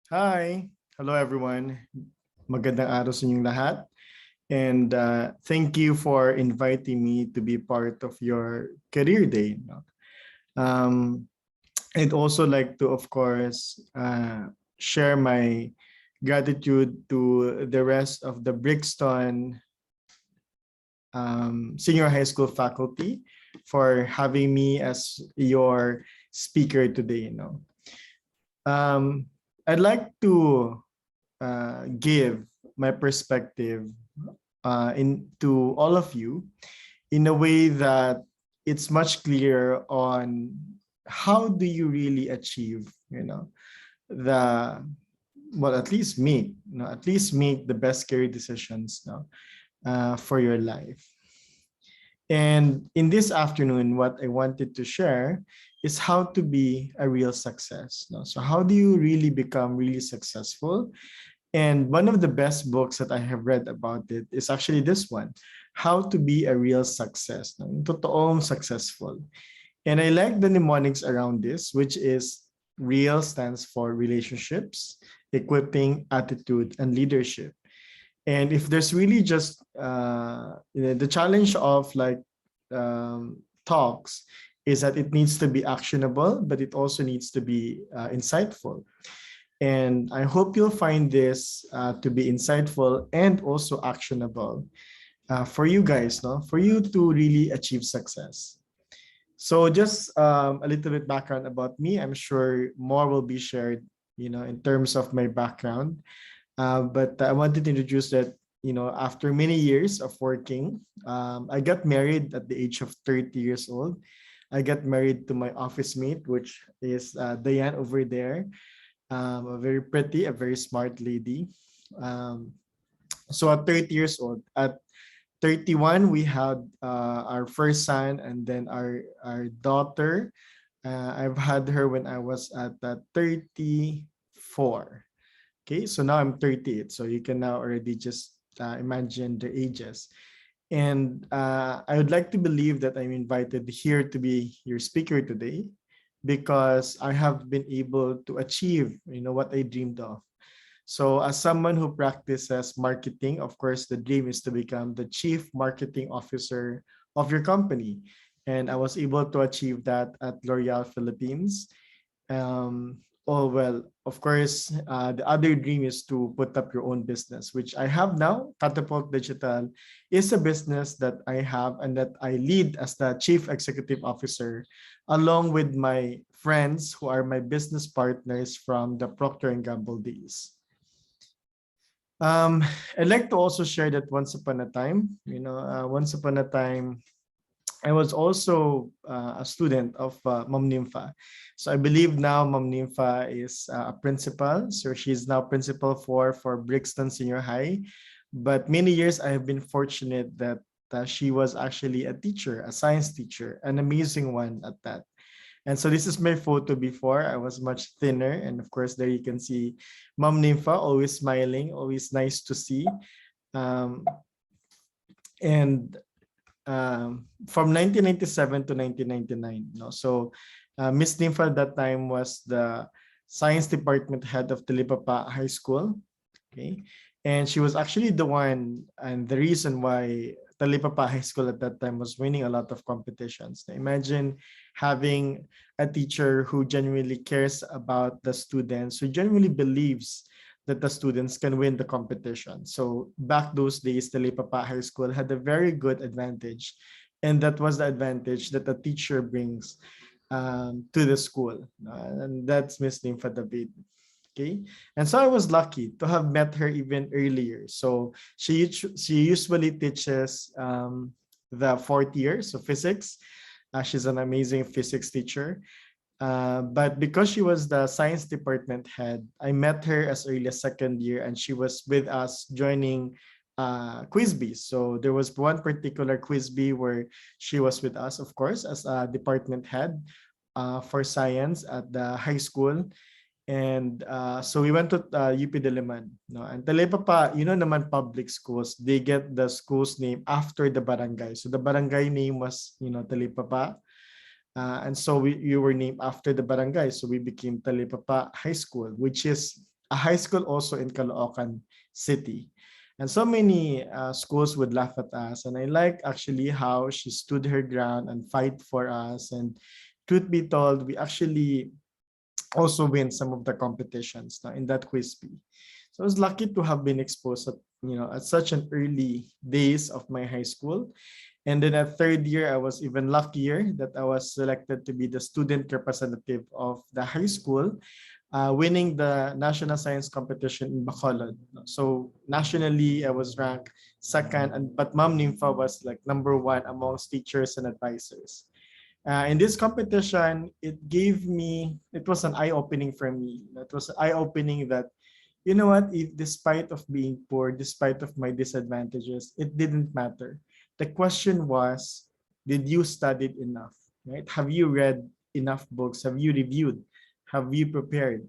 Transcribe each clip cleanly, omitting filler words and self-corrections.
Hi. Hello, everyone. Magandang araw sa inyong lahat. And thank you for inviting me to be part of your career day. No? Um, I'd also like to, of course, share my gratitude to the rest of the Brixton Senior High School faculty for having me as your speaker today. Um, I'd like to give my perspective into all of you in a way that it's much clearer on how do you really achieve, the well, at least make the best career decisions for your life. And in this afternoon, what I wanted to share is how to be a real success. No? So how do you really become really successful? And one of the best books that I have read about it is actually this one, How to Be a Real Success. Yung totoong successful. And I like the mnemonics around this, which is real stands for relationships, equipping, attitude, and leadership. And if there's really just the challenge of talks is that it needs to be actionable, but it also needs to be insightful. And I hope you'll find this to be insightful and also actionable for you guys, no? For you to really achieve success. So just a little bit background about me. I'm sure more will be shared, in terms of my background. But I wanted to introduce that, after many years of working, I got married at the age of 30 years old. I got married to my office mate, which is Diane over there, a very pretty, a very smart lady. Um, so at 30 years old, at 31, we had our first son and then our daughter. I've had her when I was at 34. Okay, so now I'm 38. So you can now already just imagine the ages. And I would like to believe that I'm invited here to be your speaker today because I have been able to achieve, what I dreamed of. So as someone who practices marketing, of course, the dream is to become the chief marketing officer of your company. And I was able to achieve that at L'Oreal Philippines. Oh, well, of course, the other dream is to put up your own business, which I have now. Catapult Digital is a business that I have and that I lead as the chief executive officer, along with my friends who are my business partners from the Procter& and Gamble days. Um, I'd like to also share that once upon a time, once upon a time, I was also a student of Mom Nimfa. So I believe now Mom Nimfa is a principal. So she's now principal for Brixton Senior High. But many years I have been fortunate that she was actually a teacher, a science teacher, an amazing one at that. And so this is my photo before. I was much thinner. And of course, there you can see Mom Nympha, always smiling, always nice to see. Um, and from 1997 to 1999. No? So Miss Nympha at that time was the science department head of Talipapa High School. Okay. And she was actually the one and the reason why Talipapa High School at that time was winning a lot of competitions. Now, imagine having a teacher who genuinely cares about the students, who genuinely believes that the students can win the competition. So back those days, Talipapa High School had a very good advantage. And that was the advantage that the teacher brings to the school. And that's Miss Nympha David. Okay, and so I was lucky to have met her even earlier. So she usually teaches the fourth year, so physics. She's an amazing physics teacher. But because she was the science department head, I met her as early as second year, and she was with us joining quiz bees. So there was one particular quiz bee where she was with us, of course, as a department head for science at the high school. And so we went to UP Diliman. No? And Talipapa, naman public schools, they get the school's name after the barangay. So the barangay name was, Talipapa. And so you were named after the barangay. So we became Talipapa High School, which is a high school also in Caloocan City. And so many schools would laugh at us. And I like actually how she stood her ground and fight for us. And truth be told, we actually also win some of the competitions in that quiz bee. So I was lucky to have been exposed at such an early days of my high school. And then at third year, I was even luckier that I was selected to be the student representative of the high school, winning the national science competition in Bacolod. So nationally, I was ranked second, but Ma'am Nimfa was like number one amongst teachers and advisors. In this competition, it was an eye-opening for me. It was eye-opening that, you know what, if despite of being poor, despite of my disadvantages, it didn't matter. The question was, did you study enough, right? Have you read enough books? Have you reviewed? Have you prepared?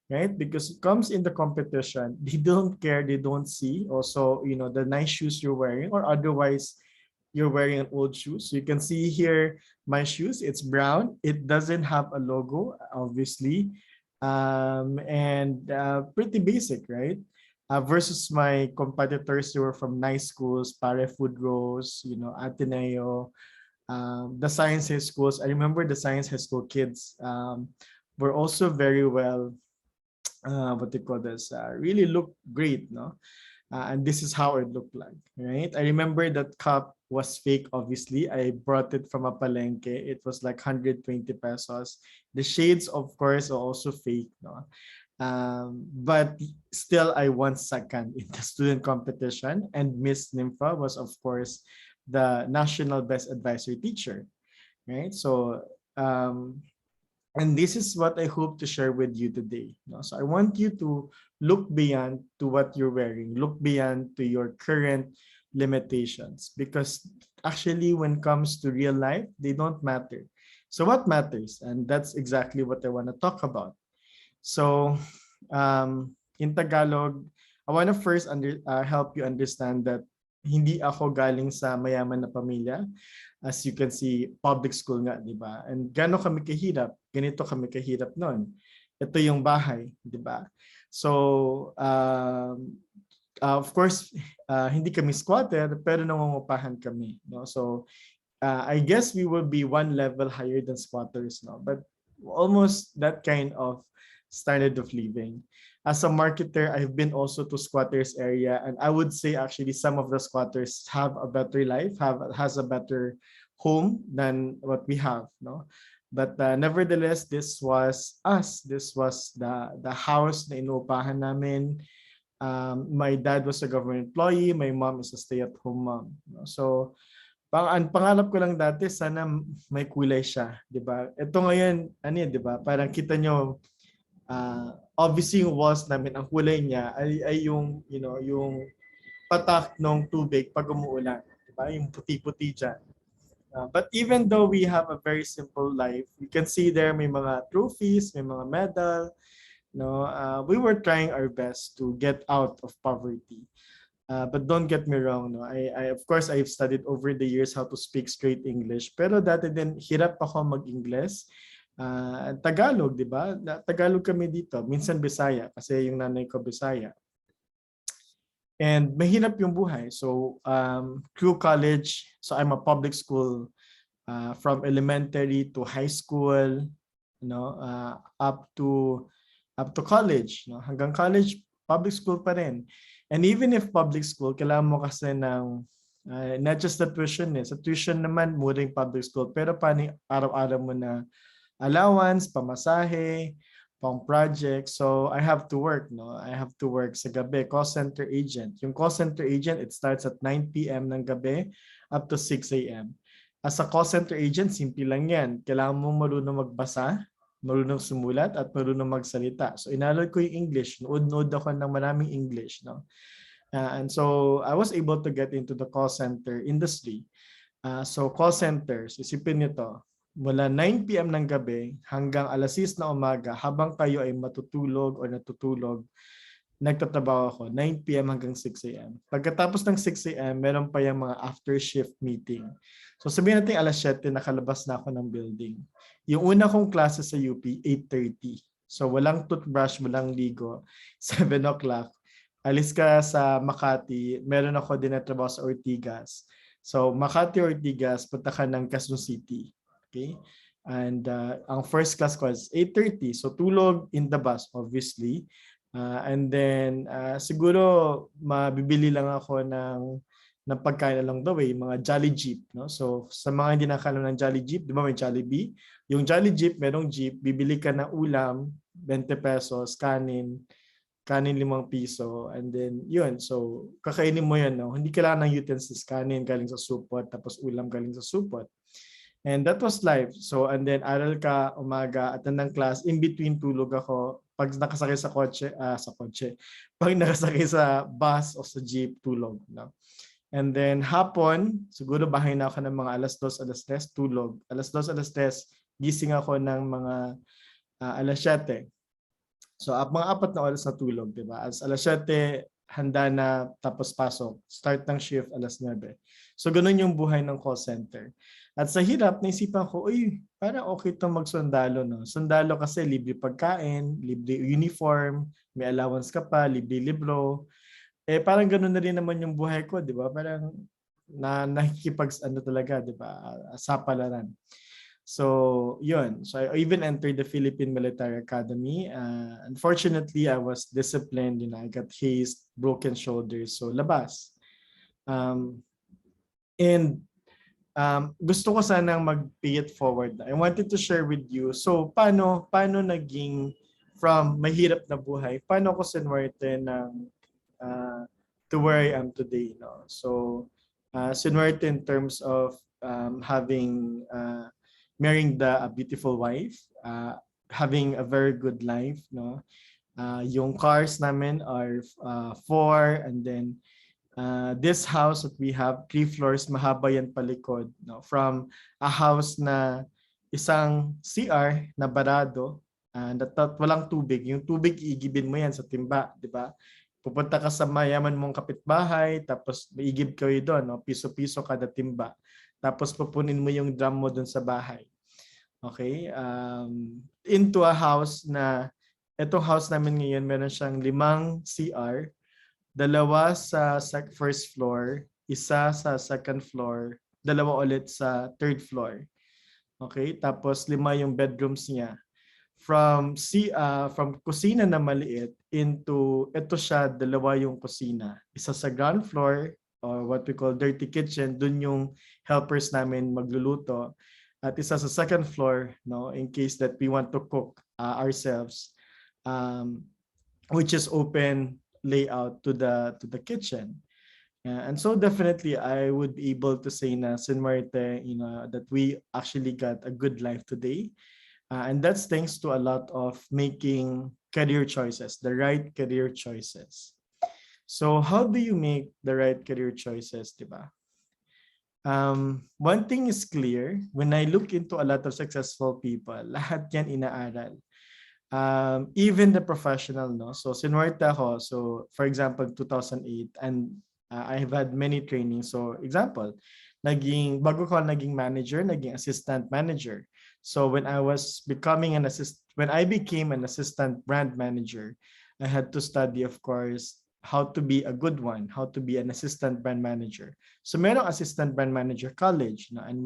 Right? Because it comes in the competition, they don't care, they don't see also, the nice shoes you're wearing, or otherwise you're wearing an old shoe. So you can see here my shoes, it's brown. It doesn't have a logo, obviously. And pretty basic, right? Versus my competitors who were from nice schools, Pare Food Rose, Ateneo, the science high schools. I remember the science high school kids were also very well, what they call this, really look great, no? And this is how it looked like, right? I remember that cup was fake, obviously. I brought it from a palenque. It was like 120 pesos. The shades, of course, are also fake, no? But still, I won second in the student competition, and Miss Nympha was, of course, the national best advisory teacher, right? So, and this is what I hope to share with you today. No? So I want you to look beyond to what you're wearing, look beyond to your current limitations, because actually when it comes to real life, they don't matter. So what matters? And that's exactly what I want to talk about. So in Tagalog, I want to first help you understand that hindi ako galing sa mayaman na pamilya. As you can see, public school nga, di ba? And gano'n kami kahirap, ganito kami kahirap noon. Ito yung bahay, di ba? So, of course, hindi kami squatter, pero nangungupahan kami. No? So, I guess we will be one level higher than squatters, no? But almost that kind of standard of living. As a marketer, I've been also to squatters area, and I would say actually some of the squatters have a better life, has a better home than what we have, no? But nevertheless, this was us. This was the house na inuupahan namin. My dad was a government employee. My mom is a stay-at-home mom. No? So, ang pangarap ko lang dati, sana may kulay siya, di ba? Ito ngayon, ano yun, di ba? Parang kita nyo, obviously yung walls namin, ang kulay niya ay yung, yung patak ng tubig pag umuulan, di ba? Yung puti-puti dyan. But even though we have a very simple life, you can see there may mga trophies, may mga medal, no? We were trying our best to get out of poverty. But don't get me wrong, no? I of course I've studied over the years how to speak straight English, pero dati din hirap ako mag-Ingles. Tagalog, di ba? Tagalog kami dito, minsan Bisaya kasi yung nanay ko Bisaya. And mahirap yung buhay. So through college, so I'm a public school from elementary to high school, up to college, no? Hanggang college, public school pa rin. And even if public school, kailangan mo kasi ng not just the tuition, sa tuition naman mura yung public school, pero paano araw-araw mo na allowance, pamasahe, pang project. So I have to work, no? I have to work sa gabi, call center agent. Yung call center agent, it starts at 9 p.m. ng gabi up to 6 a.m. As a call center agent, simple lang yan. Kailangan mo marunong magbasa, marunong sumulat, at marunong magsalita. So inalok ko yung English. Nood ako ng maraming English, no? And so I was able to get into the call center industry. So call centers, isipin nito, mula 9 p.m. ng gabi hanggang alas 6 na umaga, habang kayo ay matutulog o natutulog, nagtatrabaho ako 9 p.m. hanggang 6 a.m. Pagkatapos ng 6 a.m., meron pa yung mga after shift meeting. So sabihin natin alas 7, nakalabas na ako ng building. Yung una kong klase sa UP, 8:30. So walang toothbrush, walang ligo. 7 o'clock. Alis ka sa Makati. Meron ako din na trabaho sa Ortigas. So Makati, Ortigas, punta ka ng Quezon City. Okay? And ang first class ko is 8:30. So tulog in the bus, obviously. And then siguro mabibili lang ako ng pagkain along the way, mga Jolly Jeep. No? So sa mga hindi nakakalam ng Jolly Jeep, di ba may Jollibee? Yung Jolly Jeep, merong jeep, bibili ka ng ulam, 20 pesos, kanin 5 piso, and then yun. So kakainin mo yan. No? Hindi kailangan ng utensils, kanin galing sa supot, tapos ulam galing sa supot. And that was life. So and then aral ka umaga, attend ng class, in between tulog ako. Pag nakasakay sa kotse, pag nakasakay sa bus o sa jeep, tulog. No? And then hapon, siguro bahay na ako ng mga alas 2, alas 3, tulog. Alas 2, alas 3, gising ako ng mga alas 7. So mga 4 na oras na tulog, di ba? Alas 7, handa na, tapos pasok. Start ng shift, alas 9. So ganun yung buhay ng call center. At sa hirap, naisipan ko, uy, parang okay itong magsundalo. No? Sundalo kasi libre pagkain, libre uniform, may allowance ka pa, libre libro. Parang ganoon na rin naman yung buhay ko, di ba? Parang talaga, di ba? Sapalaran. So, yun. So, I even entered the Philippine Military Academy. Unfortunately, I was disciplined. I got hazed, broken shoulders. So, labas. Gusto ko sanang mag-pay it forward. I wanted to share with you. So, paano naging from mahirap na buhay, paano ko sinwerte ng to where I am today. No? So, sinwerte in terms of having, marrying a beautiful wife, having a very good life. No? Yung cars namin are 4, and then this house that we have, 3 floors, mahaba yan palikod. No? From a house na isang CR na barado, walang tubig. Yung tubig, iigibin mo yan sa timba, di ba? Pupunta ka sa mayaman mong kapitbahay, tapos maigib kayo doon, no? Piso-piso kada timba. Tapos pupunin mo yung drum mo doon sa bahay. Okay? Into a house na, itong house namin ngayon, meron siyang 5 CR, 2 sa first floor, 1 sa second floor, 2 ulit sa third floor. Okay? Tapos 5 yung bedrooms niya. From kusina na maliit into ito siya, 2 yung kusina. Isa sa ground floor, or what we call dirty kitchen, dun yung helpers namin magluluto. At isa sa second floor, no, in case that we want to cook ourselves, which is open layout to the kitchen. And so definitely I would be able to say na sinwerte, that we actually got a good life today. And that's thanks to a lot of making career choices, the right career choices. So how do you make the right career choices, diba? One thing is clear, when I look into a lot of successful people, lahat yan inaaral. Even the professional, no? So sinwerte ako. So for example, 2008, and I have had many trainings. So example, bago ko naging manager, naging assistant manager. So when I became an assistant brand manager, I had to study, of course, how to be a good one, how to be an assistant brand manager. So merong assistant brand manager college, no? And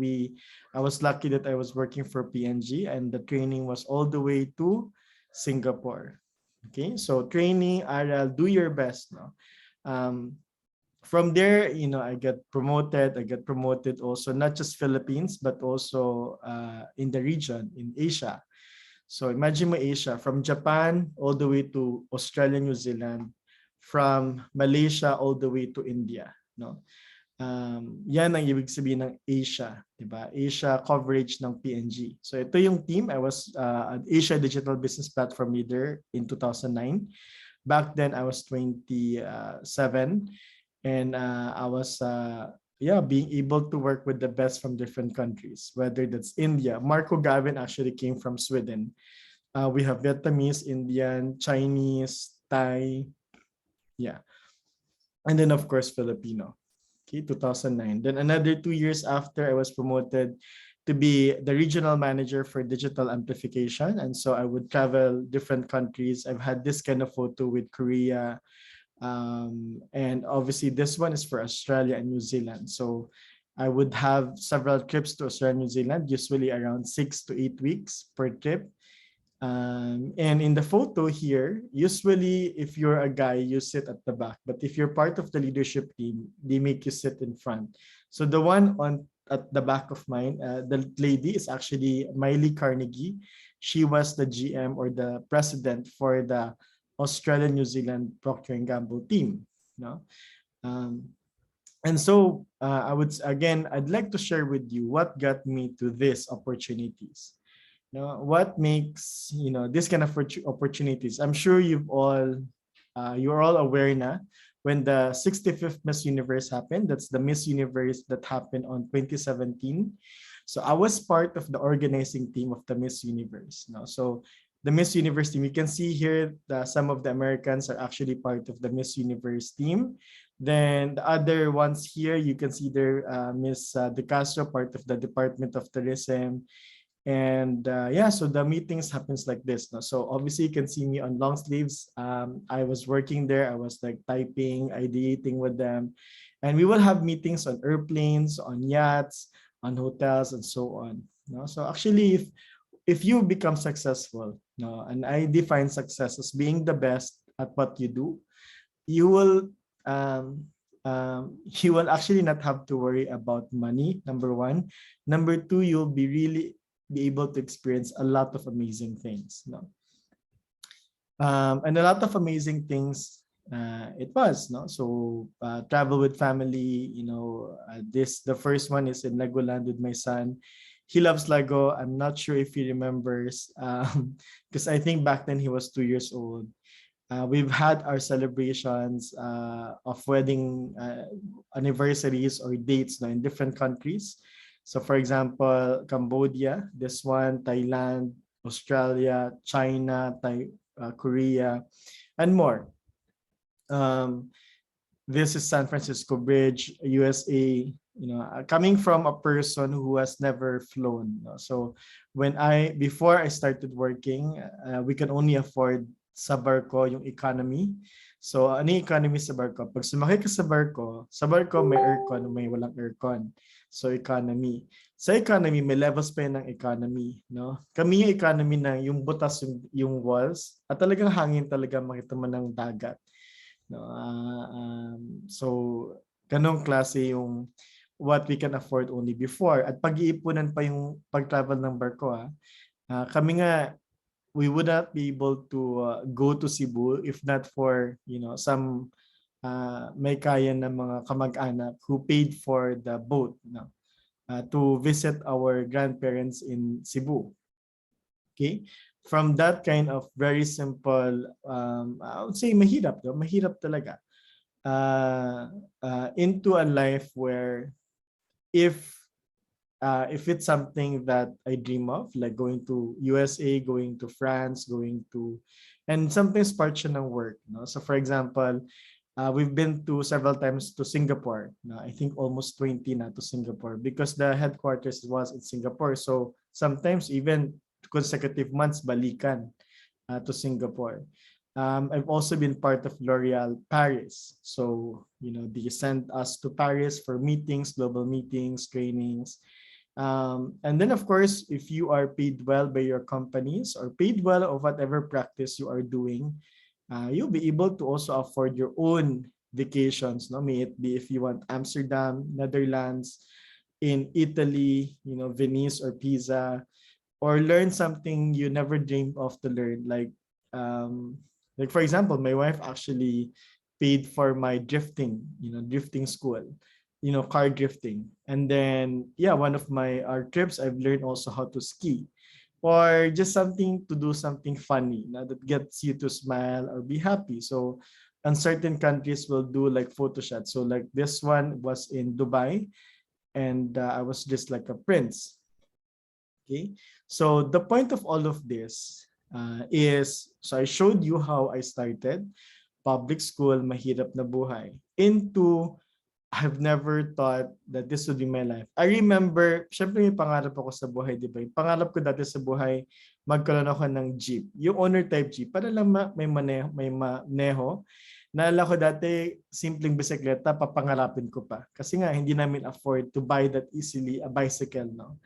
I was lucky that I was working for PNG, and the training was all the way to Singapore. Okay, so training, aral, do your best, no? From there, I got promoted also, not just Philippines, but also in the region, in Asia. So imagine mo Asia, from Japan all the way to Australia, New Zealand, from Malaysia all the way to India. No? Yan ang ibig sabihin ng Asia, diba? Asia coverage ng PNG. So ito yung team. I was an Asia Digital Business Platform Leader in 2009. Back then, I was 27. And I was being able to work with the best from different countries, whether that's India. Marco Gavin actually came from Sweden. We have Vietnamese, Indian, Chinese, Thai, and then of course Filipino. Okay, 2009. Then another 2 years after, I was promoted to be the regional manager for digital amplification. And so I would travel different countries. I've had this kind of photo with Korea. And obviously this one is for Australia and New Zealand. So I would have several trips to Australia and New Zealand, usually around 6 to 8 weeks per trip. And in the photo here, usually if you're a guy, you sit at the back. But if you're part of the leadership team, they make you sit in front. So the one on at the back of mine, the lady is actually Miley Carnegie. She was the GM or the president for the Australia New Zealand Procter and Gamble team. No, um, and so I'd like to share with you what got me to these opportunities. What makes this kind of opportunities. I'm sure you're all aware now when the 65th Miss Universe happened. That's the Miss Universe that happened on 2017. So I was part of the organizing team of the Miss Universe. So the Miss Universe team, you can see here that some of the Americans are actually part of the Miss Universe team. Then the other ones here, you can see there, Miss De Castro, part of the Department of Tourism. And yeah, so the meetings happens like this. No? So obviously you can see me on long sleeves. I was working there. I was like typing, ideating with them. And we will have meetings on airplanes, on yachts, on hotels, and so on. No? So actually, if you become successful, no, and I define success as being the best at what you do, you will you will actually not have to worry about money, number one. Number two, you'll be really be able to experience a lot of amazing things. No? And a lot of amazing things it was. No? So travel with family, the first one is in Legoland with my son. He loves Lego. I'm not sure if he remembers because I think back then he was 2 years old. We've had our celebrations of wedding anniversaries or dates in different countries. So for example, Cambodia, this one, Thailand, Australia, China, Korea, and more. This is San Francisco Bridge, USA, coming from a person who has never flown. So before I started working, we can only afford sa barko yung economy. So ano yung economy sa barko? Pag sumakay ka sa barko may aircon, may walang aircon. So economy. Sa economy, may levels pa yun ng economy. No? Kami yung economy na yung butas yung walls at talagang hangin talaga makita mo ng dagat. No? So ganong klase yung what we can afford only before. At pag-iipunan pa yung pag-travel ng barko. Kami nga, we would not be able to go to Cebu if not for some may kaya ng mga kamag-anak who paid for the boat to visit our grandparents in Cebu. Okay, from that kind of very simple, I would say mahirap talaga, into a life where if it's something that I dream of, like going to USA, going to France, and sometimes part siya ng work. No? So for example, we've been to several times to Singapore. No? I think almost 20 na to Singapore because the headquarters was in Singapore. So sometimes even consecutive months balikan to Singapore. I've also been part of L'Oreal Paris. So, they send us to Paris for meetings, global meetings, trainings. And then, of course, if you are paid well by your companies or paid well of whatever practice you are doing, you'll be able to also afford your own vacations. No? May it be if you want Amsterdam, Netherlands, in Italy, Venice or Pisa, or learn something you never dreamed of to learn. Like for example, my wife actually paid for my drifting school. Car drifting. And then, yeah, one of our trips, I've learned also how to ski or just something to do something funny that gets you to smile or be happy. So, and certain countries will do like photo shots. So like this one was in Dubai and I was just like a prince. Okay. So the point of all of this so I showed you how I started public school, mahirap na buhay, into I've never thought that this would be my life. I remember, syempre may pangarap ako sa buhay, di ba? Yung pangarap ko dati sa buhay, magkaroon ako ng jeep. Yung owner type jeep, para lang may maneho. Naalala ko dati, simpleng bisikleta, papangarapin ko pa. Kasi nga, hindi namin afford to buy that easily, a bicycle, no?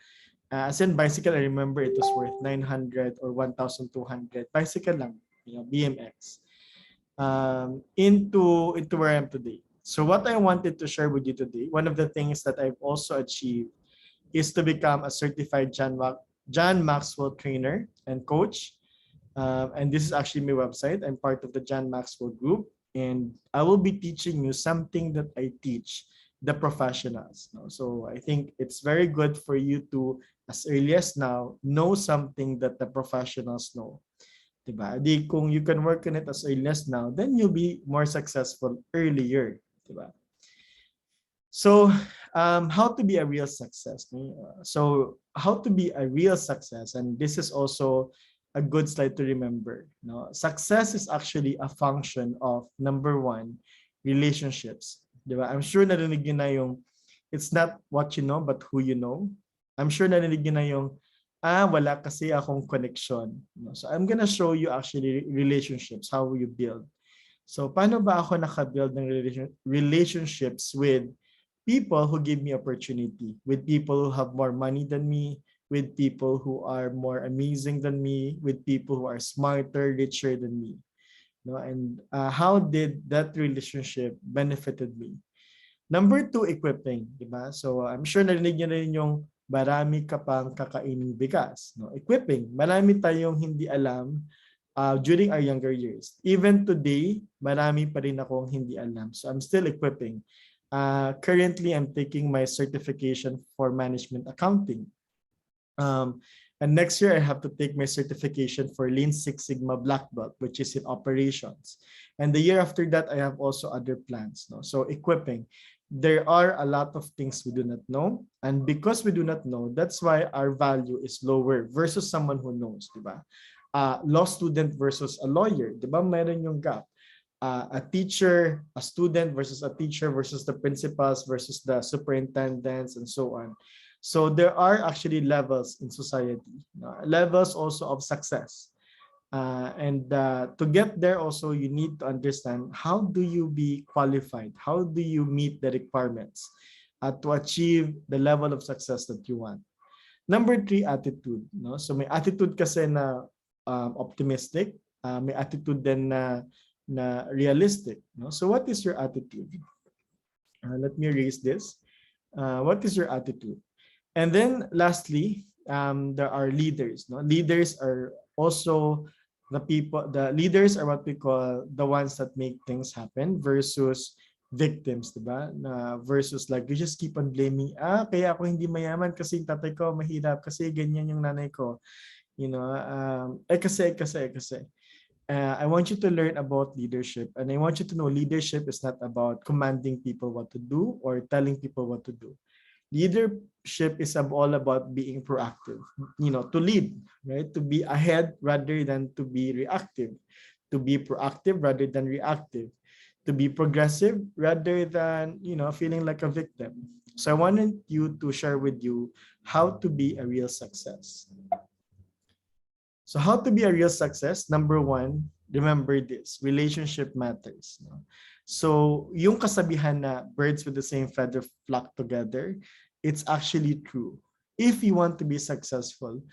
As in bicycle, I remember it was worth 900 or 1,200. Bicycle lang, BMX. Into where I am today. So what I wanted to share with you today, one of the things that I've also achieved is to become a certified John Maxwell trainer and coach. And this is actually my website. I'm part of the John Maxwell group, and I will be teaching you something that I teach the professionals. So I think it's very good for you to, as early as now, know something that the professionals know. Diba? Di kung you can work on it as early as now, then you'll be more successful earlier. Diba? So, how to be a real success? So, how to be a real success, and this is also a good slide to remember. No? Success is actually a function of, number one, relationships. Diba? I'm sure narinig yun na yung, it's not what you know, but who you know. I'm sure narinig yun na yung, wala kasi akong connection. So I'm gonna show you actually relationships, how you build. So paano ba ako nakabuild ng relationships with people who give me opportunity, with people who have more money than me, with people who are more amazing than me, with people who are smarter, richer than me. And how did that relationship benefited me? Number two, equipping, diba? So I'm sure narinig niyo na rin yung marami ka pang kakaining bigas. Equipping, marami tayong hindi alam during our younger years. Even today, marami pa rin akong hindi alam. So I'm still equipping. Currently, I'm taking my certification for management accounting. And next year, I have to take my certification for Lean Six Sigma Black Belt, which is in operations. And the year after that, I have also other plans. So equipping. There are a lot of things we do not know. And because we do not know, that's why our value is lower versus someone who knows, diba? Law student versus a lawyer, diba? Mayroon yung gap. A teacher, a student versus a teacher versus the principals versus the superintendents and so on. So there are actually levels in society, levels also of success. And to get there also, you need to understand how do you be qualified? How do you meet the requirements to achieve the level of success that you want? Number three, attitude. So may attitude kasi na optimistic, may attitude din na realistic. So what is your attitude? Let me erase this. What is your attitude? And then lastly, there are leaders. Leaders are also the people, the leaders are what we call the ones that make things happen versus victims, diba? Versus like, you just keep on blaming, kaya ako hindi mayaman kasi tatay ko mahirap, kasi ganyan yung nanay ko. Kasi. I want you to learn about leadership, and I want you to know leadership is not about commanding people what to do or telling people what to do. Leadership is all about being proactive, to lead, right? To be ahead rather than to be reactive, to be proactive rather than reactive, to be progressive rather than, feeling like a victim. So I wanted you to share with you how to be a real success. So how to be a real success? Number one, remember this, relationship matters. So yung kasabihan na birds with the same feather flock together, it's actually true. If you want to be successful,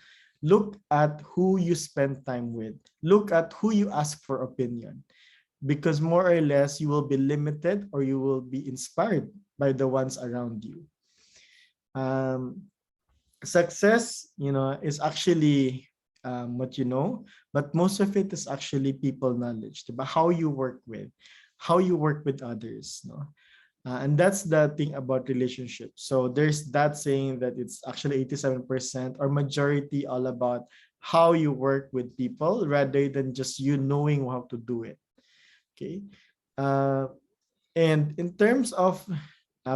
look at who you spend time with. Look at who you ask for opinion. Because more or less, you will be limited or you will be inspired by the ones around you. Success, is actually what you know, but most of it is actually people knowledge, about how you work with others. And that's the thing about relationships. So there's that saying that it's actually 87% or majority all about how you work with people rather than just you knowing how to do it. Okay. And in terms of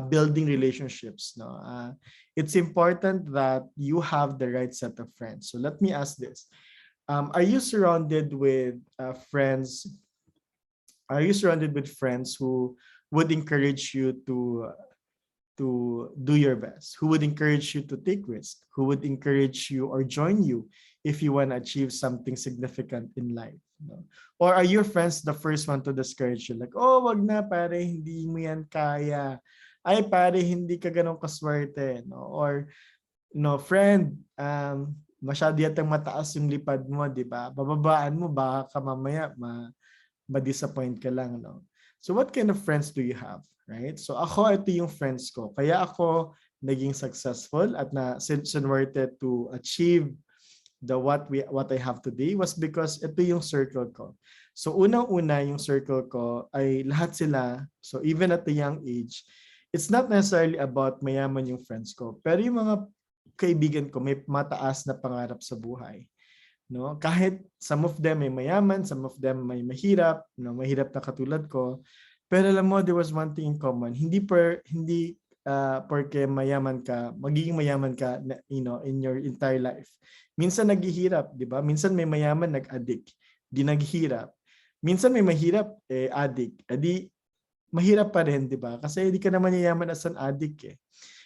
building relationships, it's important that you have the right set of friends. So let me ask this. Are you surrounded with friends? Are you surrounded with friends who would encourage you to to do your best, who would encourage you to take risks, who would encourage you or join you if you want to achieve something significant in life. No? Or are your friends the first one to discourage you? Like, oh, wag na pare, hindi mo yan kaya. Ay pare, hindi ka ganun kaswerte. No? Or, no, friend, masyado yatang mataas yung lipad mo, di ba? Bababaan mo, baka ka mamaya ma-disappoint ka lang, no? So what kind of friends do you have, right? So ako, ito yung friends ko. Kaya ako naging successful at na sinwerte to achieve what I have today was because ito yung circle ko. So unang-una yung circle ko ay lahat sila. So even at the young age, it's not necessarily about mayaman yung friends ko, pero yung mga kaibigan ko may mataas na pangarap sa buhay. No, kahit some of them may mayaman, some of them may mahirap, no, mahirap na katulad ko. Pero alam mo, there was one thing in common. Hindi porque mayaman ka, magiging mayaman ka, in your entire life. Minsan naghihirap, di ba? Minsan may mayaman nag-addict, di naghihirap. Minsan may mahirap, addict. Adi mahirap pa rin, di ba? Kasi hindi ka naman yayaman as an addict eh.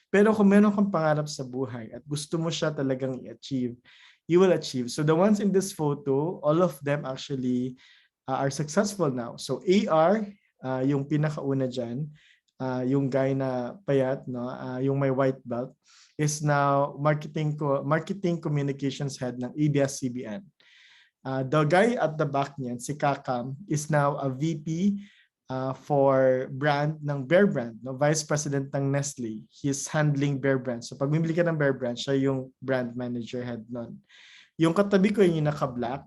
Pero kung meron kang pangarap sa buhay at gusto mo siya talagang i-achieve, you will achieve. So the ones in this photo, all of them actually are successful now. So AR, yung pinakauna dyan, yung guy na payat, no, yung may white belt, is now marketing communications head ng ABS-CBN. The guy at the back niyan, si Kakam, is now a VP for brand ng Bear Brand, no, Vice President ng Nestle. He's handling Bear Brand. So pag bibili ka ng Bear Brand, siya yung brand manager head nun. Yung katabi ko yung naka-black,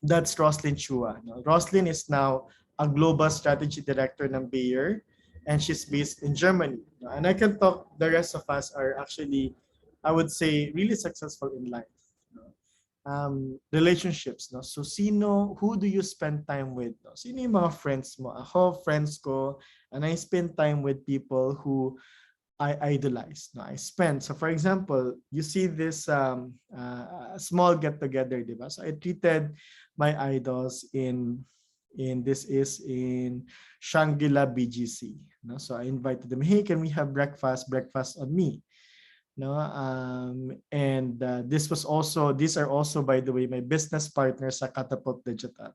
that's Roslyn Chua. No? Roslyn is now a global strategy director ng Bayer, and she's based in Germany. No? And I can talk, the rest of us are actually, I would say, really successful in life. Relationships, no? So who do you spend time with? No? Sino yung mga friends mo? Ako, friends ko, and I spend time with people who I idolize. No? So for example, you see this small get-together, di ba? So I treated my idols in Shangri-La BGC. No? So I invited them, hey, can we have breakfast on me? No, and these are also, by the way, my business partners at Catapult Digital.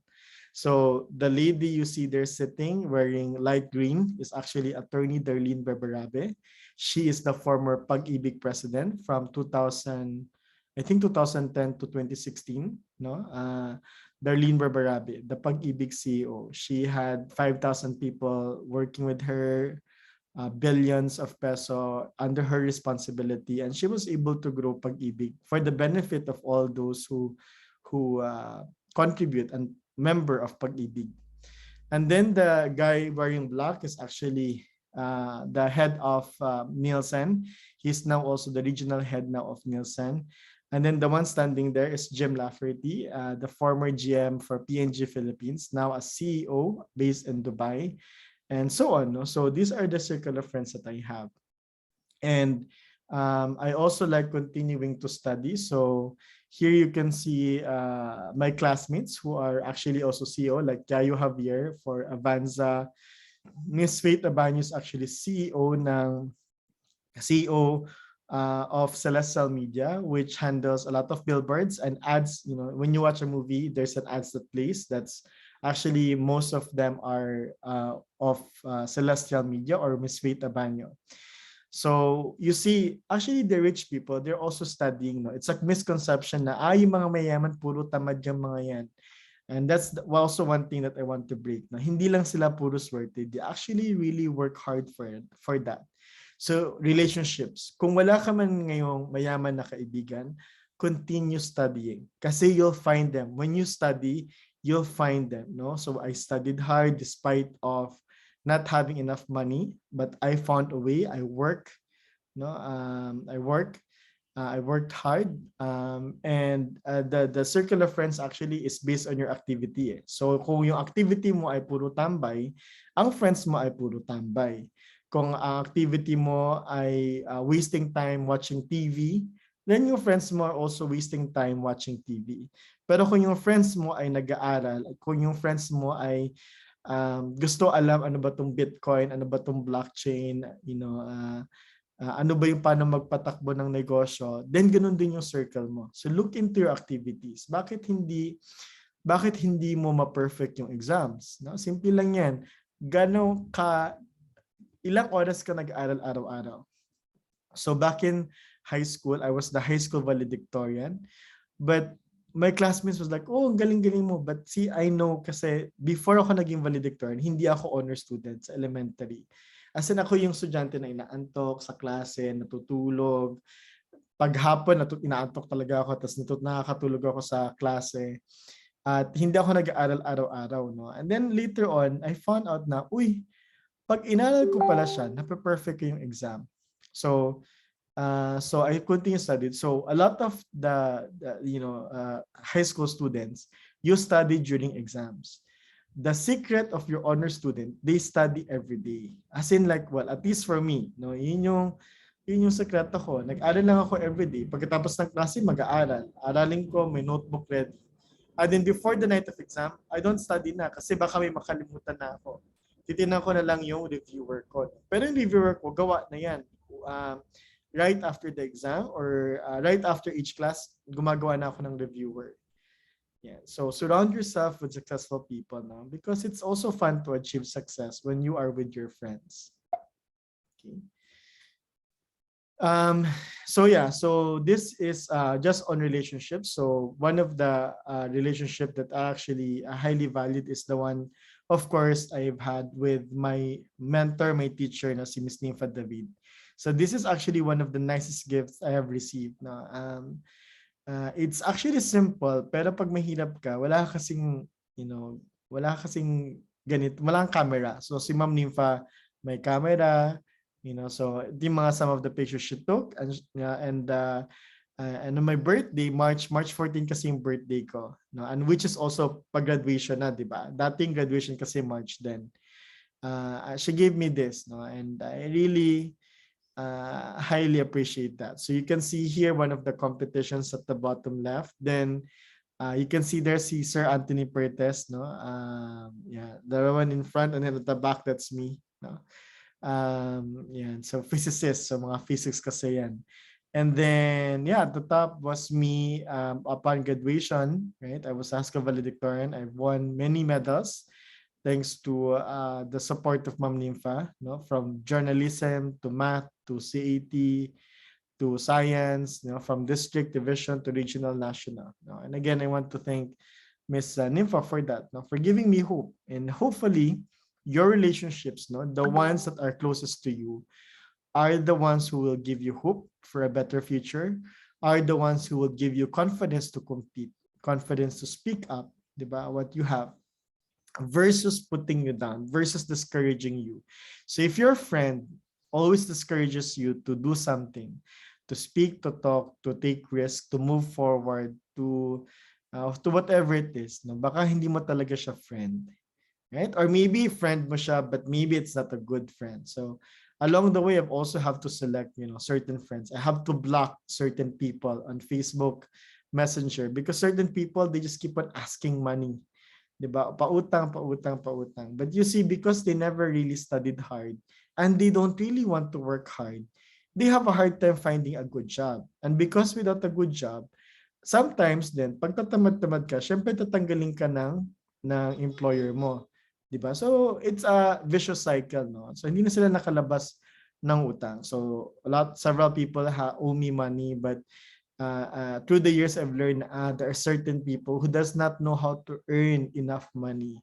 So the lady you see there sitting wearing light green is actually attorney Darlene Berberabe. She is the former Pag-ibig president from 2010 to 2016. No, Darlene Berberabe, the Pag-ibig CEO. She had 5,000 people working with her. Billions of peso under her responsibility, and she was able to grow Pag-ibig for the benefit of all those who contribute and member of Pag-ibig. And then the guy wearing black is actually the head of Nielsen. He's now also the regional head now of Nielsen. And then the one standing there is Jim Lafferty, the former GM for P&G Philippines, now a CEO based in Dubai. And so on. No? So these are the circle of friends that I have. And I also like continuing to study. So here you can see my classmates who are actually also CEO, like Yayo Javier for Avanza. Miss Faith Abanyo is actually CEO of Celestial Media, which handles a lot of billboards and ads. You know, when you watch a movie, there's an ads that plays. That's actually, most of them are of Celestial Media or Miss Faith Abanyo. So you see, actually the rich people, they're also studying. No? It's a misconception na yung mga mayaman, puro tamad yung mga yan. And that's also one thing that I want to break. Na hindi lang sila puro swerte. They actually really work hard for that. So relationships. Kung wala ka man ngayong mayaman na kaibigan, continue studying. Kasi you'll find them. When you study, you'll find them. No? So I studied hard despite of not having enough money, but I found a way. I worked hard, and the circle of friends actually is based on your activity. So kung yung activity mo ay puro tambay, ang friends mo ay puro tambay. Kung ang activity mo ay wasting time watching TV, then yung friends mo are also wasting time watching TV. Pero kung yung friends mo ay nag-aaral, kung yung friends mo ay gusto alam ano ba tong Bitcoin, ano ba tong blockchain, ano ba yung paano magpatakbo ng negosyo, then ganun din yung circle mo. So look into your activities. Bakit hindi mo ma-perfect yung exams? No? Simple lang yan. Ilang oras ka nag-aral araw-araw? So back in high school, I was the high school valedictorian. But my classmates was like, oh, galing-galing mo. But see, I know kasi before ako naging valedictorian, hindi ako honor student sa elementary. As in ako yung estudyante na inaantok sa klase, natutulog. Paghapon, inaantok talaga ako, tapos nakakatulog ako sa klase. At hindi ako nag-aaral araw-araw. No? And then later on, I found out na, pag inaral ko pala siya, nape-perfect ko yung exam. So I continue studied. So a lot of the high school students, you study during exams. The secret of your honor student, they study every day. As in like, well, at least for me, no, yun yung sekreto ko. Nag-aral lang ako every day. Pagkatapos ng klase, mag-aaral. Aralin ko, may notebook ready. And then before the night of exam, I don't study na kasi baka may makalimutan na ako. Titignan ko na lang yung review work ko. Pero yung review work ko, gawa na yan. Right after the exam or right after each class, gumagawa na ako ng reviewer. Yeah. So surround yourself with successful people now because it's also fun to achieve success when you are with your friends. Okay. So this is just on relationships. So one of the relationship that I actually highly valued is the one, of course, I've had with my mentor, my teacher, na si Miss Nimfa David. So this is actually one of the nicest gifts I have received. No? It's actually simple, pero pag mahirap ka, wala kasing ganito, walang camera. So si Ma'am Nimfa may camera, so di mga some of the pictures she took and on my birthday, March 14 kasi yung birthday ko, no? And which is also pag-graduation na, di ba? Dating graduation kasi March then. She gave me this, no? And I really highly appreciate that. So you can see here one of the competitions at the bottom left. Then you can see there si Sir Anthony Pertes, no? Yeah, the one in front and then at the back that's me, no? Yeah, so physicist, so mga physics kasi yan. And then yeah, at the top was me upon graduation, right? I was ASCA valedictorian. I've won many medals thanks to the support of Ma'am Nimfa, no? From journalism to math to CAT to science, from district, division to regional, national. No? And again, I want to thank Miss Nimfa for that, no? For giving me hope. And hopefully, your relationships, no, the ones that are closest to you, are the ones who will give you hope for a better future, are the ones who will give you confidence to compete, confidence to speak up, diba, what you have, versus putting you down, versus discouraging you. So if your friend always discourages you to do something, to speak, to talk, to take risks, to move forward, to whatever it is, no, baka hindi mo talaga siya friend. Right? Or maybe friend mo siya, but maybe it's not a good friend. So along the way, I've also have to select, certain friends. I have to block certain people on Facebook Messenger because certain people, they just keep on asking money. Diba? Pautang. But you see, because they never really studied hard and they don't really want to work hard, they have a hard time finding a good job. And because without a good job, sometimes then, pag tatamad-tamad ka, syempre tatanggalin ka ng employer mo. Diba? So, it's a vicious cycle, no? So, hindi na sila nakalabas ng utang. So, several people owe me money, but through the years, I've learned there are certain people who does not know how to earn enough money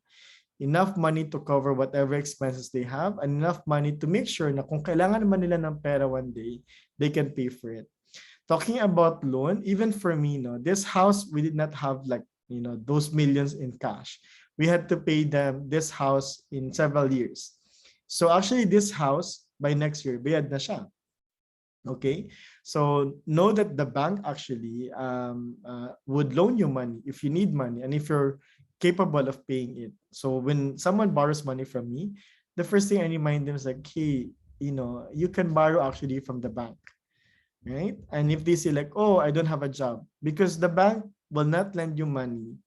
to cover whatever expenses they have, and enough money to make sure na kung kailangan naman nila ng pera one day, they can pay for it. Talking about loan, even for me, this house, we did not have like, those millions in cash. We had to pay them this house in several years. So actually this house, by next year, bayad na siya. Okay, so know that the bank actually would loan you money if you need money and if you're capable of paying it. So when someone borrows money from me, the first thing I remind them is like, hey, you can borrow actually from the bank, right? And if they say like, oh, I don't have a job, because the bank will not lend you money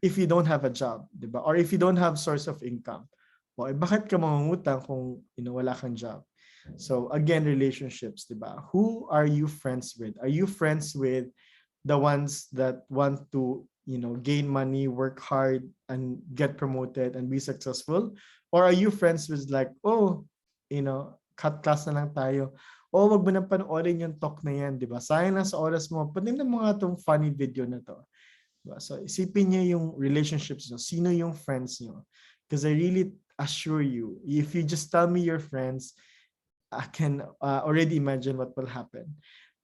if you don't have a job, di ba? Or if you don't have source of income. O, bakit ka mangungutang kung wala kang job? So again, relationships, di ba? Who are you friends with? Are you friends with the ones that want to, gain money, work hard, and get promoted and be successful? Or are you friends with like, oh, cut class na lang tayo. Oh, wag mo nang panoorin yung talk na yan, di ba? Sayang lang sa oras mo. Patingnan mo nga tong funny video na to. Diba? So isipin niyo yung relationships niyo. Sino yung friends niyo? Because I really assure you, if you just tell me your friends, I can already imagine what will happen.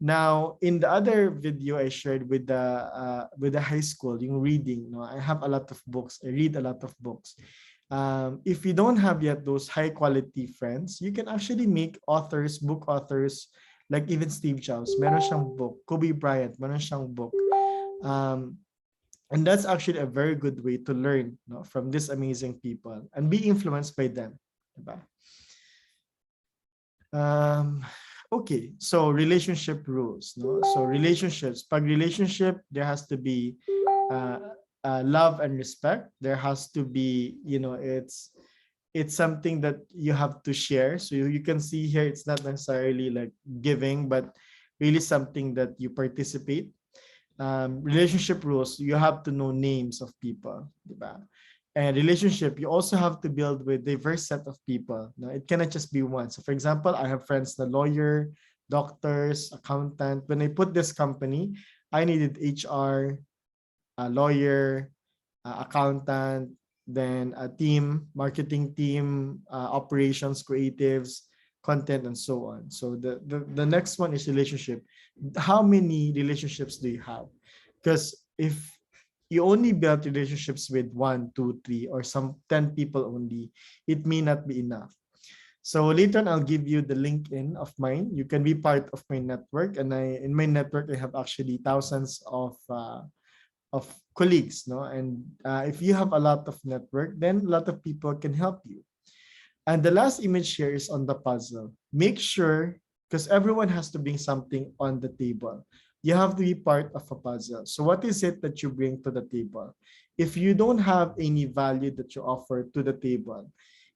Now, in the other video I shared with the high school, yung reading, I have a lot of books. I read a lot of books. If you don't have yet those high quality friends, you can actually make authors, book authors, like even Steve Jobs, meron siyang book. Kobe Bryant, meron siyang book. And that's actually a very good way to learn, from these amazing people and be influenced by them. Diba? Okay, so relationship rules. So relationships, pag relationship, there has to be love and respect. There has to be, it's something that you have to share. So you can see here, it's not necessarily like giving, but really something that you participate. Relationship rules, you have to know names of people, diba? And relationship, you also have to build with diverse set of people. No, it cannot just be one. So for example, I have friends na lawyer, doctors, accountant. When I put this company, I needed HR, a lawyer, accountant, then a team, marketing team, operations, creatives, content, and so on. So the next one is relationship. How many relationships do you have? Because if you only build relationships with 1, 2, 3, or some 10 people only, it may not be enough. So later on, I'll give you the LinkedIn of mine. You can be part of my network, and in my network I have actually thousands of colleagues, no? And if you have a lot of network, then a lot of people can help you. And the last image here is on the puzzle. Make sure, because everyone has to bring something on the table. You have to be part of a puzzle. So what is it that you bring to the table? If you don't have any value that you offer to the table,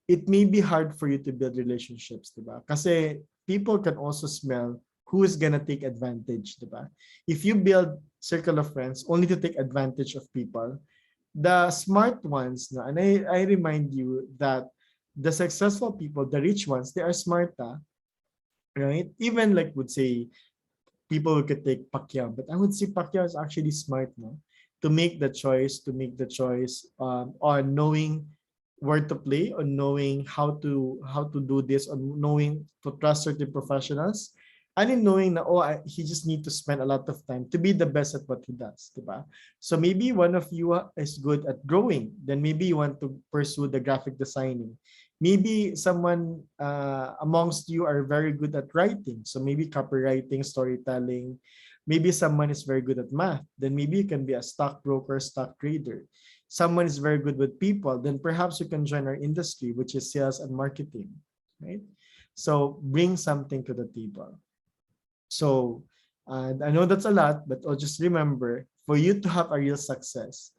it may be hard for you to build relationships, diba? Kasi people can also smell who is gonna take advantage, diba? If you build circle of friends only to take advantage of people, the smart ones, no, and I remind you that the successful people, the rich ones, they are smart, right? Even like would say people who could take Pacquiao, but I would say Pacquiao is actually smart, no? To make the choice, on knowing where to play, on knowing how to do this, on knowing to trust certain professionals, and in knowing that he just need to spend a lot of time to be the best at what he does, diba? So maybe one of you is good at drawing, then maybe you want to pursue the graphic designing. Maybe someone amongst you are very good at writing, so maybe copywriting, storytelling. Maybe someone is very good at math, then maybe you can be a stockbroker, stock trader. Someone is very good with people, then perhaps you can join our industry, which is sales and marketing, right? So bring something to the table. So I know that's a lot, but I'll just remember, for you to have a real success,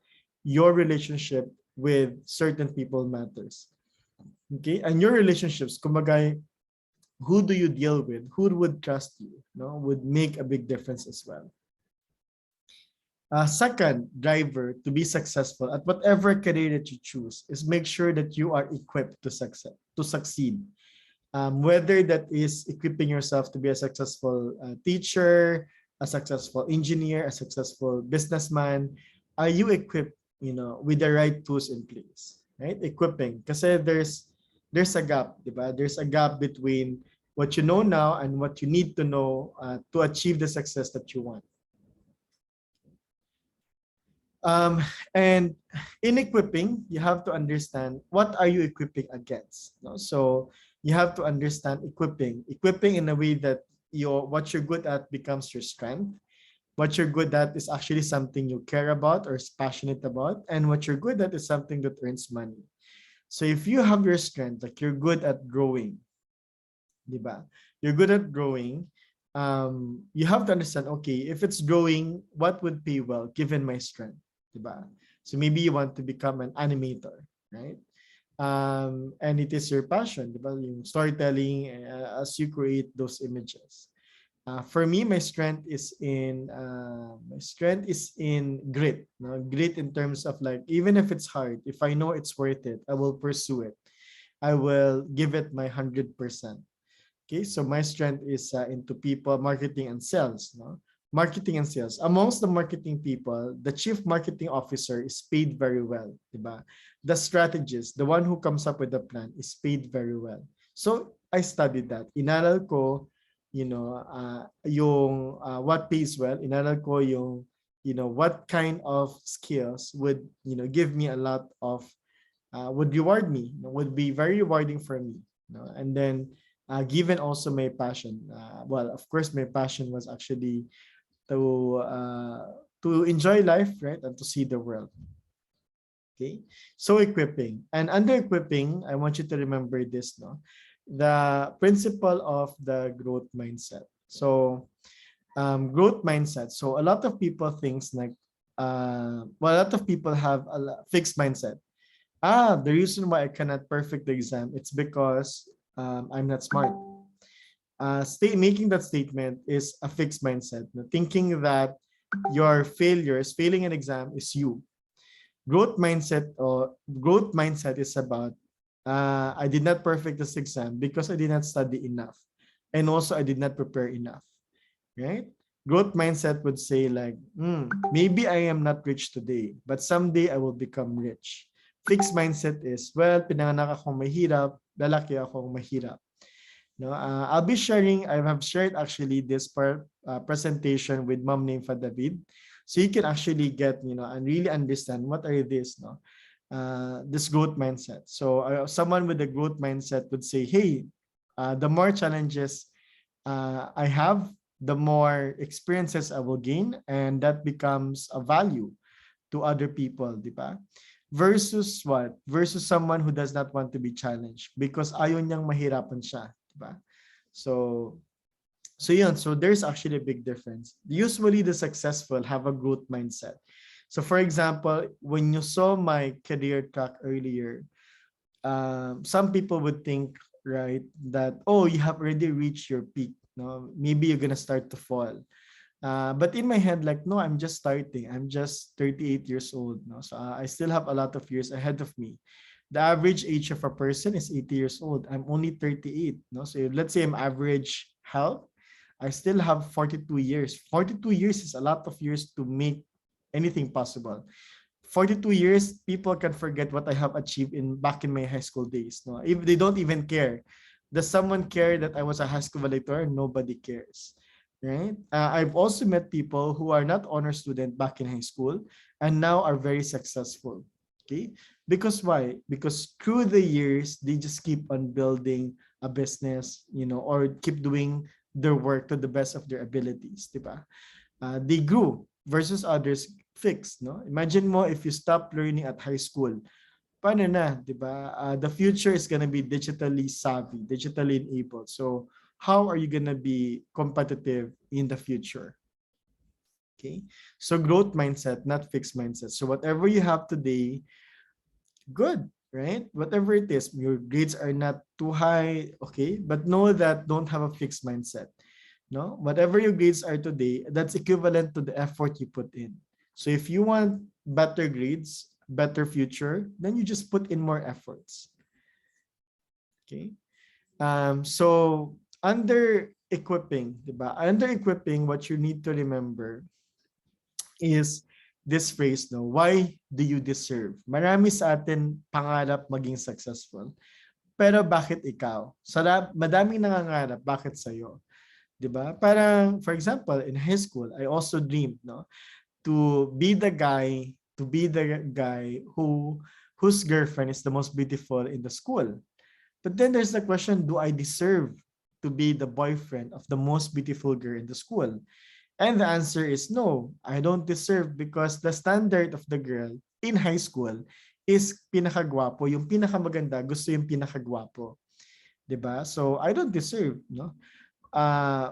your relationship with certain people matters. Okay, and your relationships, kumbaga, who do you deal with? Who would trust you? No, would make a big difference as well. Second driver to be successful at whatever career that you choose is make sure that you are equipped to succeed. Whether that is equipping yourself to be a successful teacher, a successful engineer, a successful businessman, are you equipped, with the right tools in place, right? Equipping, kasi there's a gap, diba? There's a gap between what you know now and what you need to know to achieve the success that you want. And in equipping, you have to understand what are you equipping against. So you have to understand equipping in a way that what you're good at becomes your strength. What you're good at is actually something you care about or is passionate about, and what you're good at is something that earns money. So if you have your strength, like you're good at growing, diba? You're good at growing. You have to understand, okay, if it's growing, what would pay well given my strength? diba? So maybe you want to become an animator, right? And it is your passion, diba? Yung storytelling as you create those images. For me, my strength is in grit. No? Grit in terms of like, even if it's hard, if I know it's worth it, I will pursue it. I will give it my 100%. Okay, so my strength is into people, marketing and sales. No, marketing and sales. Amongst the marketing people, the chief marketing officer is paid very well, diba? The strategist, the one who comes up with the plan, is paid very well. So I studied that. Inaral ko, yung what pays well. Inaral ko yung, what kind of skills would, give me a lot of, would reward me, would be very rewarding for me. And then given also my passion. Well, of course, my passion was actually to enjoy life, right, and to see the world. Okay, so equipping and under equipping, I want you to remember this, no, the principle of the growth mindset. So, growth mindset. So a lot of people thinks like, well, a lot of people have a fixed mindset. The reason why I cannot perfect the exam, it's because I'm not smart. Making that statement is a fixed mindset. Thinking that your failing an exam is you. Growth mindset is about I did not perfect this exam because I did not study enough, and also I did not prepare enough. Right? Growth mindset would say like, maybe I am not rich today, but someday I will become rich. Fixed mindset is, well, pinanganak akong mahirap, lalaki akong mahirap. No, I have shared actually this presentation with Ma'am Nimfa David. So you can actually get, and really understand what are this, no? This growth mindset. So someone with a growth mindset would say, hey, the more challenges I have, the more experiences I will gain, and that becomes a value to other people, di ba? Versus what? Versus someone who does not want to be challenged because ayaw niyang mahirapan siya, di ba? So yun, so there's actually a big difference. Usually the successful have a growth mindset. So for example, when you saw my career track earlier, some people would think, right, that, oh, you have already reached your peak. No, maybe you're gonna start to fall. But in my head, like, no, I'm just starting. I'm just 38 years old. No? So I still have a lot of years ahead of me. The average age of a person is 80 years old. I'm only 38. No? So let's say I'm average health. I still have 42 years. 42 years is a lot of years to make anything possible. 42 years, people can forget what I have achieved back in my high school days. No, if they don't even care. Does someone care that I was a high school valedictorian? Nobody cares, right? I've also met people who are not honor student back in high school and now are very successful. Okay, because why? Because through the years they just keep on building a business, or keep doing their work to the best of their abilities, diba? They grew versus others fixed, no? Imagine mo if you stop learning at high school, paano na, di ba? The future is gonna be digitally savvy, digitally enabled. So how are you gonna be competitive in the future? Okay, so growth mindset, not fixed mindset. So whatever you have today, good, right? Whatever it is, your grades are not too high, okay, but know that don't have a fixed mindset. No, whatever your grades are today, that's equivalent to the effort you put in. So if you want better grades, better future, then you just put in more efforts. Okay. So under equipping, diba? Under equipping, what you need to remember is this phrase, no? Why do you deserve? Marami sa atin pangarap maging successful. Pero bakit ikaw? Madaming nangangarap, bakit sa'yo? Diba? Parang, for example, in high school, I also dreamed, no, to be the guy whose girlfriend is the most beautiful in the school. But then there's the question, do I deserve to be the boyfriend of the most beautiful girl in the school? And the answer is no, I don't deserve, because the standard of the girl in high school is pinakagwapo, yung pinakamaganda, gusto yung pinakagwapo. Diba? So I don't deserve, no?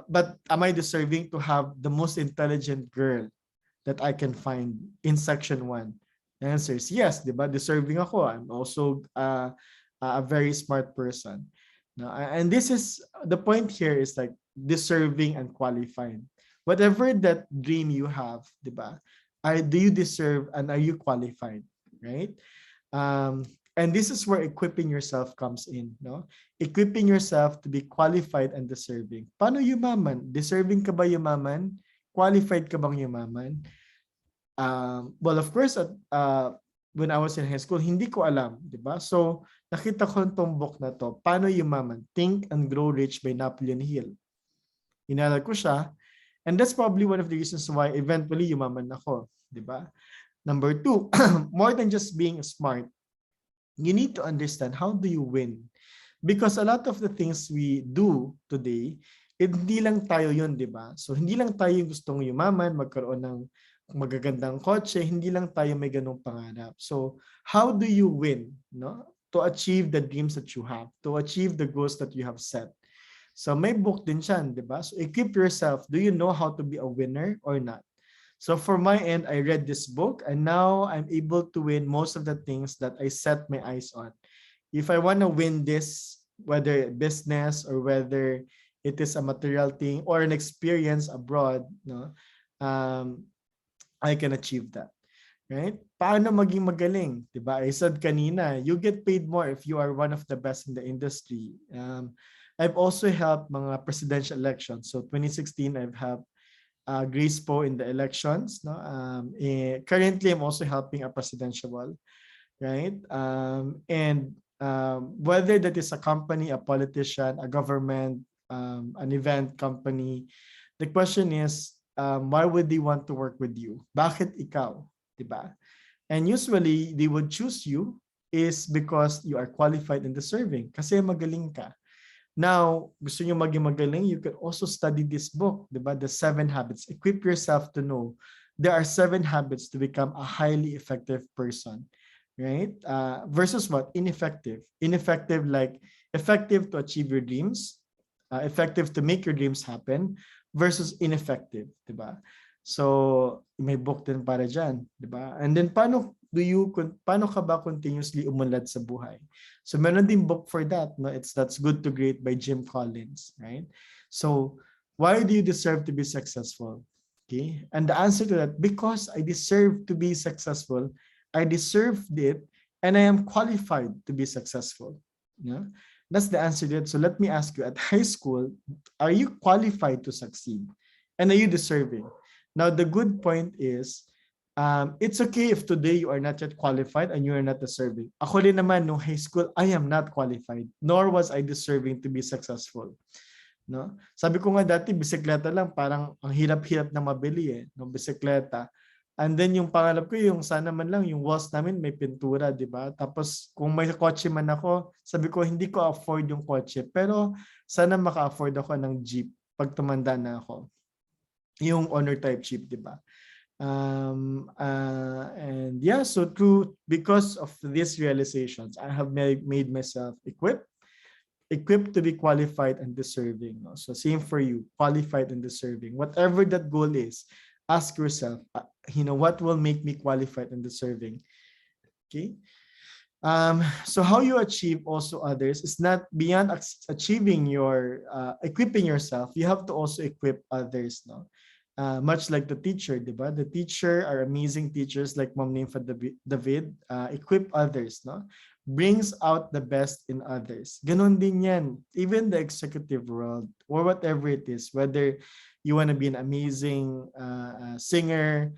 But am I deserving to have the most intelligent girl that I can find in section 1? The answer is yes, di ba? Deserving ako. I'm also a very smart person. No, and this is the point here is like deserving and qualified. Whatever that dream you have, di ba? Do you deserve and are you qualified, right? And this is where equipping yourself comes in, no? Equipping yourself to be qualified and deserving. Paano yumaman? Deserving ka ba yumaman? Qualified ka bang yumaman? Well, of course, when I was in high school, hindi ko alam, di ba? So, nakita ko itong book na to, Paano Yumaman? Think and Grow Rich by Napoleon Hill. Inalala ko siya, and that's probably one of the reasons why eventually yumaman ako, di ba? Number 2, more than just being smart, you need to understand how do you win. Because a lot of the things we do today, hindi lang tayo yun, di ba? So, hindi lang tayo gustong yumaman, magkaroon ng magagandang kotse, hindi lang tayo may ganong pangarap. So, how do you win, no? To achieve the dreams that you have, to achieve the goals that you have set. So, may book din siyan, di ba? So, equip yourself. Do you know how to be a winner or not? So, for my end, I read this book and now I'm able to win most of the things that I set my eyes on. If I want to win this, whether business or whether it is a material thing or an experience abroad, no? I can achieve that, right? Paano maging magaling, di ba? I said kanina, you get paid more if you are one of the best in the industry. I've also helped mga presidential elections. So 2016, I've helped Grace Po in the elections. No? Currently, I'm also helping a presidential one, right? Whether that is a company, a politician, a government, an event company, the question is, why would they want to work with you? Bakit ikaw? Diba? And usually, they would choose you is because you are qualified and deserving. Kasi magaling ka. Now, gusto nyo maging magaling, you can also study this book, diba? The 7 Habits. Equip yourself to know there are 7 habits to become a highly effective person. Right? Versus what? Ineffective. Ineffective like effective to achieve your dreams, effective to make your dreams happen, versus ineffective, di ba? So, may book din para dyan, di ba? And then, paano ka ba continuously umunlad sa buhay? So, meron din book for that, no? That's Good to Great by Jim Collins, right? So, why do you deserve to be successful? Okay? And the answer to that, because I deserve to be successful, I deserved it, and I am qualified to be successful. Yeah? That's the answer to it. So let me ask you, at high school, are you qualified to succeed? And are you deserving? Now, the good point is, it's okay if today you are not yet qualified and you are not deserving. Ako rin naman, no high school, I am not qualified, nor was I deserving to be successful. No? Sabi ko nga dati, bisikleta lang, parang ang hirap-hirap na mabili eh, no, bisikleta. And then yung pangalap ko, yung sana man lang, yung walls namin may pintura, di ba? Tapos kung may kotse man ako, sabi ko hindi ko afford yung kotse. Pero sana maka-afford ako ng jeep pag tumanda na ako. Yung honor type jeep, di ba? And yeah, so because of these realizations, I have made myself equipped to be qualified and deserving. No? So same for you, qualified and deserving. Whatever that goal is, ask yourself, what will make me qualified and deserving? Okay. So how you achieve also others is not beyond achieving your equipping yourself. You have to also equip others. No, much like the teacher, diba? The teacher are amazing teachers like Ma'am Nimfa David. Equip others. No, brings out the best in others. Ganon din yan. Even the executive world or whatever it is, whether you want to be an amazing singer,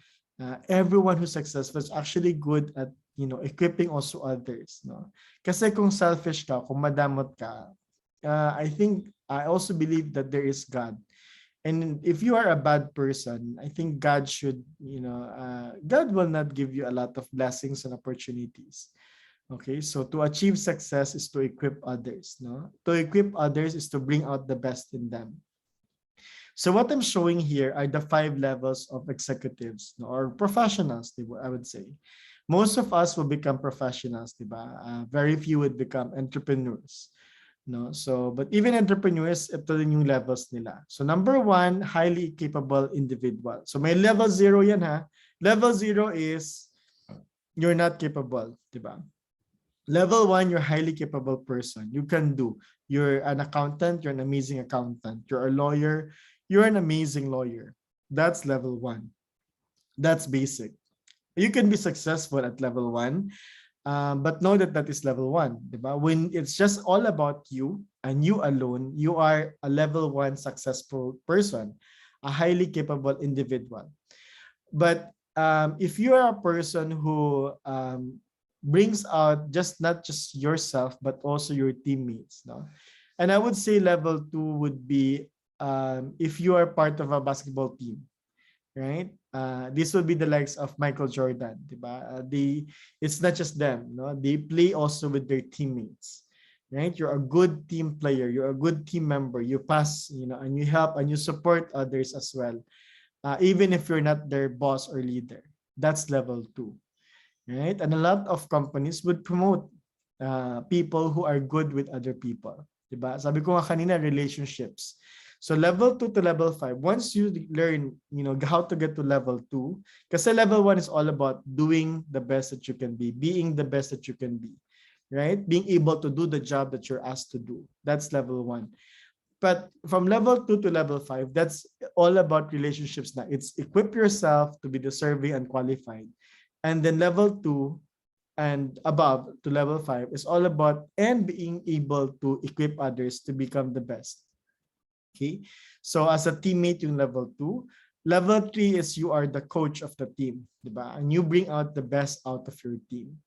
everyone who's successful is actually good at equipping also others. No? Kasi kung selfish ka, kung madamot ka, I also believe that there is God. And if you are a bad person, I think God should, God will not give you a lot of blessings and opportunities. Okay, so to achieve success is to equip others. No? To equip others is to bring out the best in them. So what I'm showing here are the 5 levels of executives, no, or professionals, I would say. Most of us will become professionals, diba? Very few would become entrepreneurs. no? So, but even entrepreneurs, ito din yung levels nila. So, number one, highly capable individual. So, may level zero yan ha. Level zero is you're not capable, di ba? Level one, you're a highly capable person. You can do. You're an accountant, you're an amazing accountant. You're a lawyer, you're an amazing lawyer. That's level one. That's basic. You can be successful at level one, but know that that is level one. Diba? When it's just all about you and you alone, you are a level one successful person, a highly capable individual. But if you are a person who brings out just not just yourself, but also your teammates, no? And I would say level two would be if you are part of a basketball team, right? This would be the likes of Michael Jordan, diba? It's not just them, no? They play also with their teammates, right? You're a good team player, you're a good team member, you pass, and you help and you support others as well, even if you're not their boss or leader. That's level two, right? And a lot of companies would promote people who are good with other people, diba? Sabi ko nga kanina, relationships. So level 2 to level 5, once you learn, how to get to level 2, kasi level 1 is all about doing the best that you can be, being the best that you can be, right? Being able to do the job that you're asked to do. That's level 1. But from level 2 to level 5, that's all about relationships now. It's equip yourself to be deserving and qualified. And then level 2 and above to level 5 is all about and being able to equip others to become the best. Okay, so as a teammate yung level 2. Level 3 is you are the coach of the team, diba? And you bring out the best out of your team.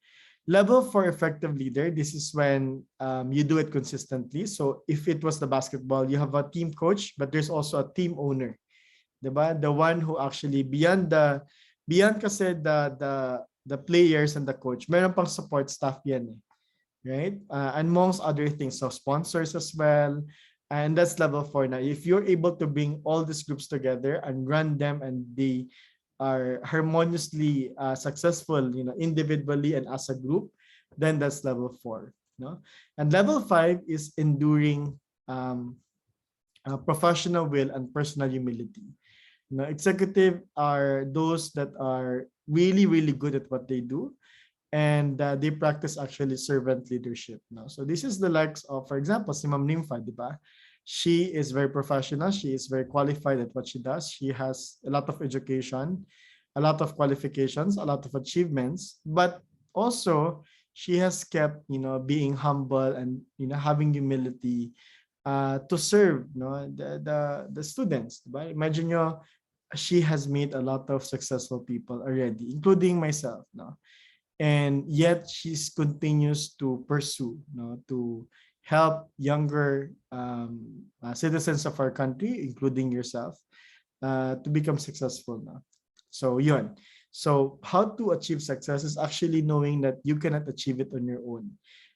Level 4, effective leader. This is when you do it consistently. So if it was the basketball, you have a team coach, but there's also a team owner, diba? The one who actually beyond kasi the players and the coach, meron pang support staff yan, right? And amongst other things, so sponsors as well. And that's level 4 now. If you're able to bring all these groups together and run them and they are harmoniously successful, individually and as a group, then that's level 4. No? And level 5 is enduring professional will and personal humility. Executive are those that are really, really good at what they do, and they practice actually servant leadership. No? So this is the likes of, for example, si Ma'am Nimfa, di ba? She is very professional. She is very qualified at what she does. She has a lot of education, a lot of qualifications, a lot of achievements, but also she has kept, being humble and, having humility to serve, the students. Diba? Imagine nyo, she has made a lot of successful people already, including myself. No? And yet she continues to pursue, to help younger citizens of our country, including yourself, to become successful now. So yun. So how to achieve success is actually knowing that you cannot achieve it on your own.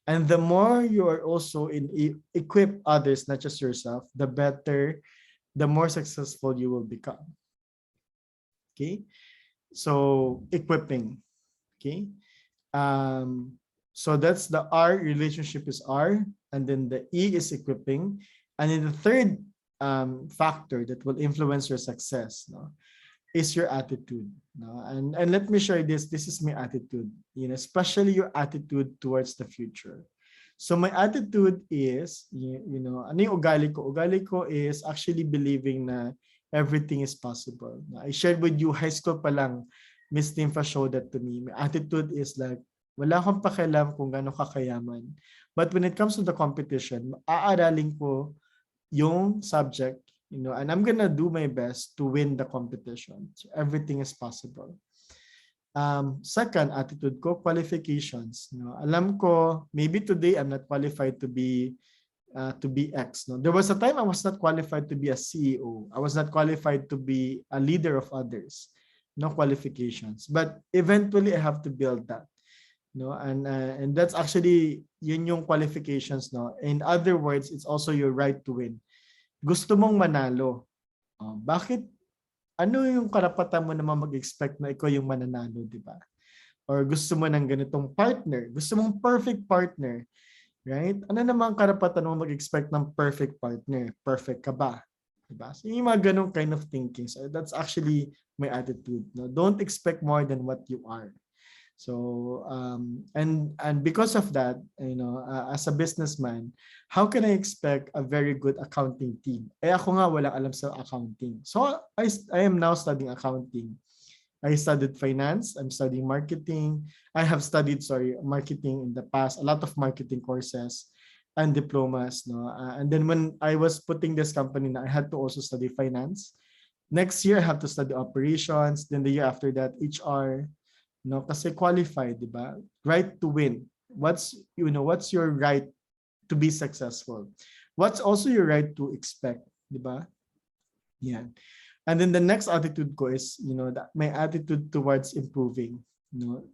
And the more you are also equip others, not just yourself, the better, the more successful you will become. Okay. So equipping. Okay. So that's the R, relationship is R, and then the E is equipping. And then the third factor that will influence your success, is your attitude. And let me show you this. This is my attitude, especially your attitude towards the future. So my attitude is, ano yung ugali ko? Ugali ko is actually believing na everything is possible. I shared with you, high school pa lang, Miss Nimfa showed that to me. My attitude is like, wala akong pakialam kung gaano kakayaman. But when it comes to the competition, aaralin ko yung subject, and I'm gonna do my best to win the competition. So everything is possible. Second attitude ko, qualifications. Alam ko, maybe today I'm not qualified to be X. There was a time I was not qualified to be a CEO. I was not qualified to be a leader of others. No qualifications. But eventually I have to build that. And that's actually yun yung qualifications. In other words, it's also your right to win. Gusto mong manalo. Bakit? Ano yung karapatan mo naman mag-expect na ikaw yung mananalo, di ba? Or gusto mo ng ganitong partner, gusto mong perfect partner. Right? Ano namang karapatan mo mag-expect ng perfect partner? Perfect ka ba? Diba? So yung mga ganong kind of thinking. So that's actually my attitude. No? Don't expect more than what you are. So and because of that, as a businessman, how can I expect a very good accounting team? Eh ako nga walang alam sa accounting. So I am now studying accounting. I studied finance. I'm studying marketing. I have studied, marketing in the past, a lot of marketing courses and diplomas. No? And then when I was putting this company, I had to also study finance. Next year, I have to study operations. Then the year after that, HR. No, kasi qualified, di ba? Right to win. What's your right to be successful? What's also your right to expect, di ba? Yeah. And then the next attitude ko is, that my attitude towards improving.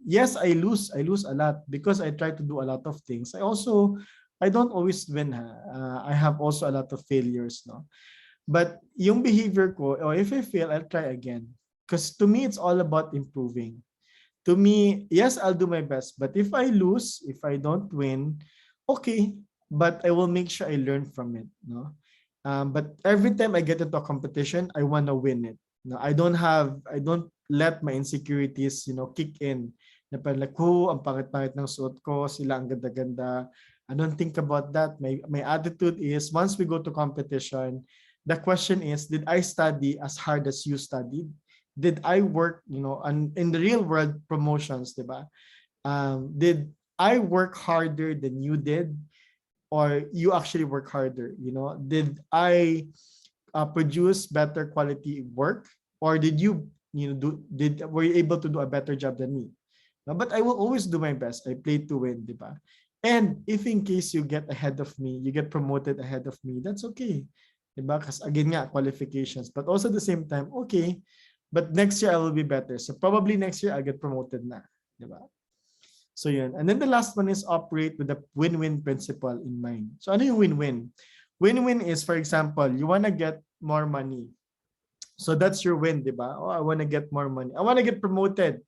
Yes, I lose a lot because I try to do a lot of things. I don't always win. I have also a lot of failures. No, but yung behavior ko, or if I fail, I'll try again. Because to me, it's all about improving. To me, yes, I'll do my best. But if I lose, if I don't win, okay. But I will make sure I learn from it. No, but every time I get into a competition, I want to win it. No, I don't let my insecurities, kick in. Na parang like, ang pangit-pangit ng suot ko, sila ang ganda-ganda. I don't think about that. My attitude is, once we go to competition, the question is, did I study as hard as you studied? Did I work, in the real world promotions, diba? Did I work harder than you did? Or you actually work harder? Did I produce better quality work, or did you were you able to do a better job than me? No, but I will always do my best. I play to win, diba? And if in case you get ahead of me, you get promoted ahead of me, that's okay, diba? Because again nga, qualifications. But also at the same time, okay, but next year I will be better. So probably next year I'll get promoted na, diba? So yun. And then the last one is operate with the win-win principle in mind. So ano yung win-win? Win-win is, for example, you want to get more money. So that's your win, di ba? Oh, I want to get more money. I want to get promoted,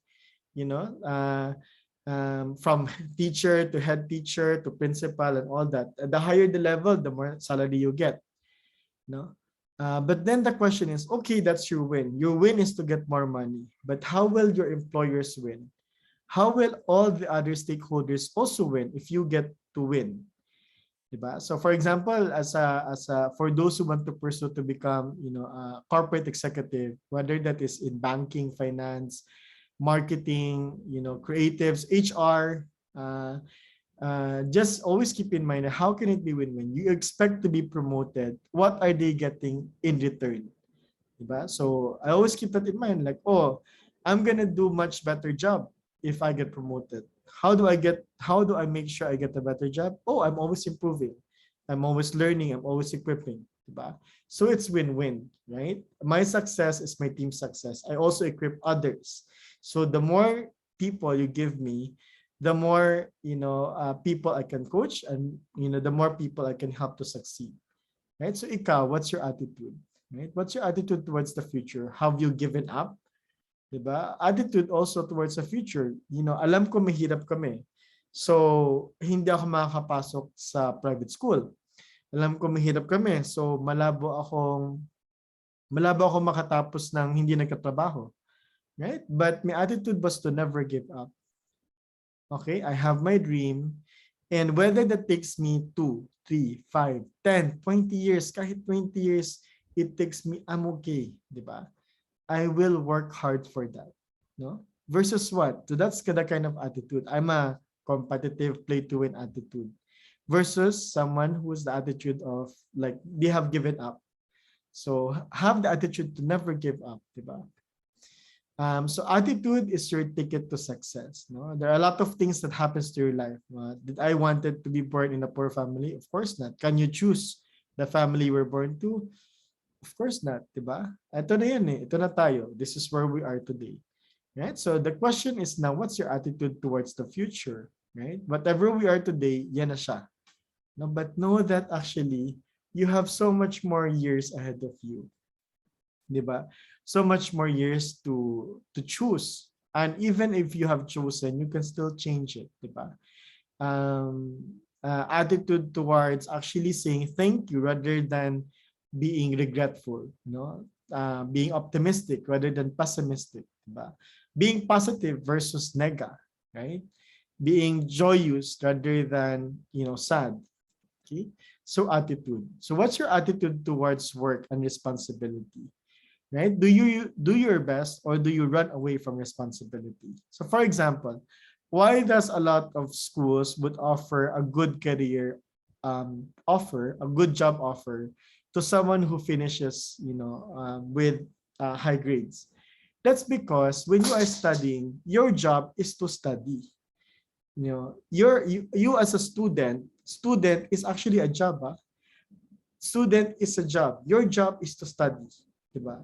from teacher to head teacher to principal and all that. The higher the level, the more salary you get. No? But then the question is, okay, that's your win. Your win is to get more money. But how will your employers win? How will all the other stakeholders also win if you get to win? Diba? So for example, for those who want to pursue to become, a corporate executive, whether that is in banking, finance, marketing, creatives, HR, just always keep in mind, how can it be win-win? You expect to be promoted. What are they getting in return? Diba? So I always keep that in mind, like, oh, I'm gonna do much better job if I get promoted. How do I make sure I get a better job? Oh, I'm always improving. I'm always learning. I'm always equipping. Diba? So it's win-win, right? My success is my team's success. I also equip others. So the more people you give me, the more people I can coach, and the more people I can help to succeed. Right? So ikaw, what's your attitude? Right? What's your attitude towards the future? Have you given up? Diba? Attitude also towards the future. Alam ko mahirap kami. So, hindi ako makakapasok sa private school. Alam ko mahirap kami. So, malabo akong makatapos ng hindi nagkatrabaho. Right? But my attitude was to never give up. Okay? I have my dream. And whether that takes me 2, 3, 5, 10, 20 years, kahit 20 years, it takes me, I'm okay. Diba? I will work hard for that. No? Versus what? So that's the kind of attitude. I'm a competitive play to win attitude. Versus someone who's the attitude of like they have given up. So have the attitude to never give up. Diba? So attitude is your ticket to success. No? There are a lot of things that happens to your life. Did I wanted to be born in a poor family? Of course not. Can you choose the family you were born to? Of course not, diba? Ito na yan eh. Ito na tayo. This is where we are today. Right? So the question is now, what's your attitude towards the future? Right? Whatever we are today, yan na siya. No, but know that actually, you have so much more years ahead of you. Diba? So much more years to choose. And even if you have chosen, you can still change it. Diba? attitude towards actually saying thank you rather than being regretful, being optimistic rather than pessimistic, diba? Being positive versus nega, right? Being joyous rather than, sad. Okay. So attitude. So what's your attitude towards work and responsibility? Right? Do you do your best or do you run away from responsibility? So for example, why does a lot of schools would offer a good career offer, a good job offer to someone who finishes, with high grades? That's because when you are studying, your job is to study. You as a student is actually a job. Student is a job. Your job is to study, diba?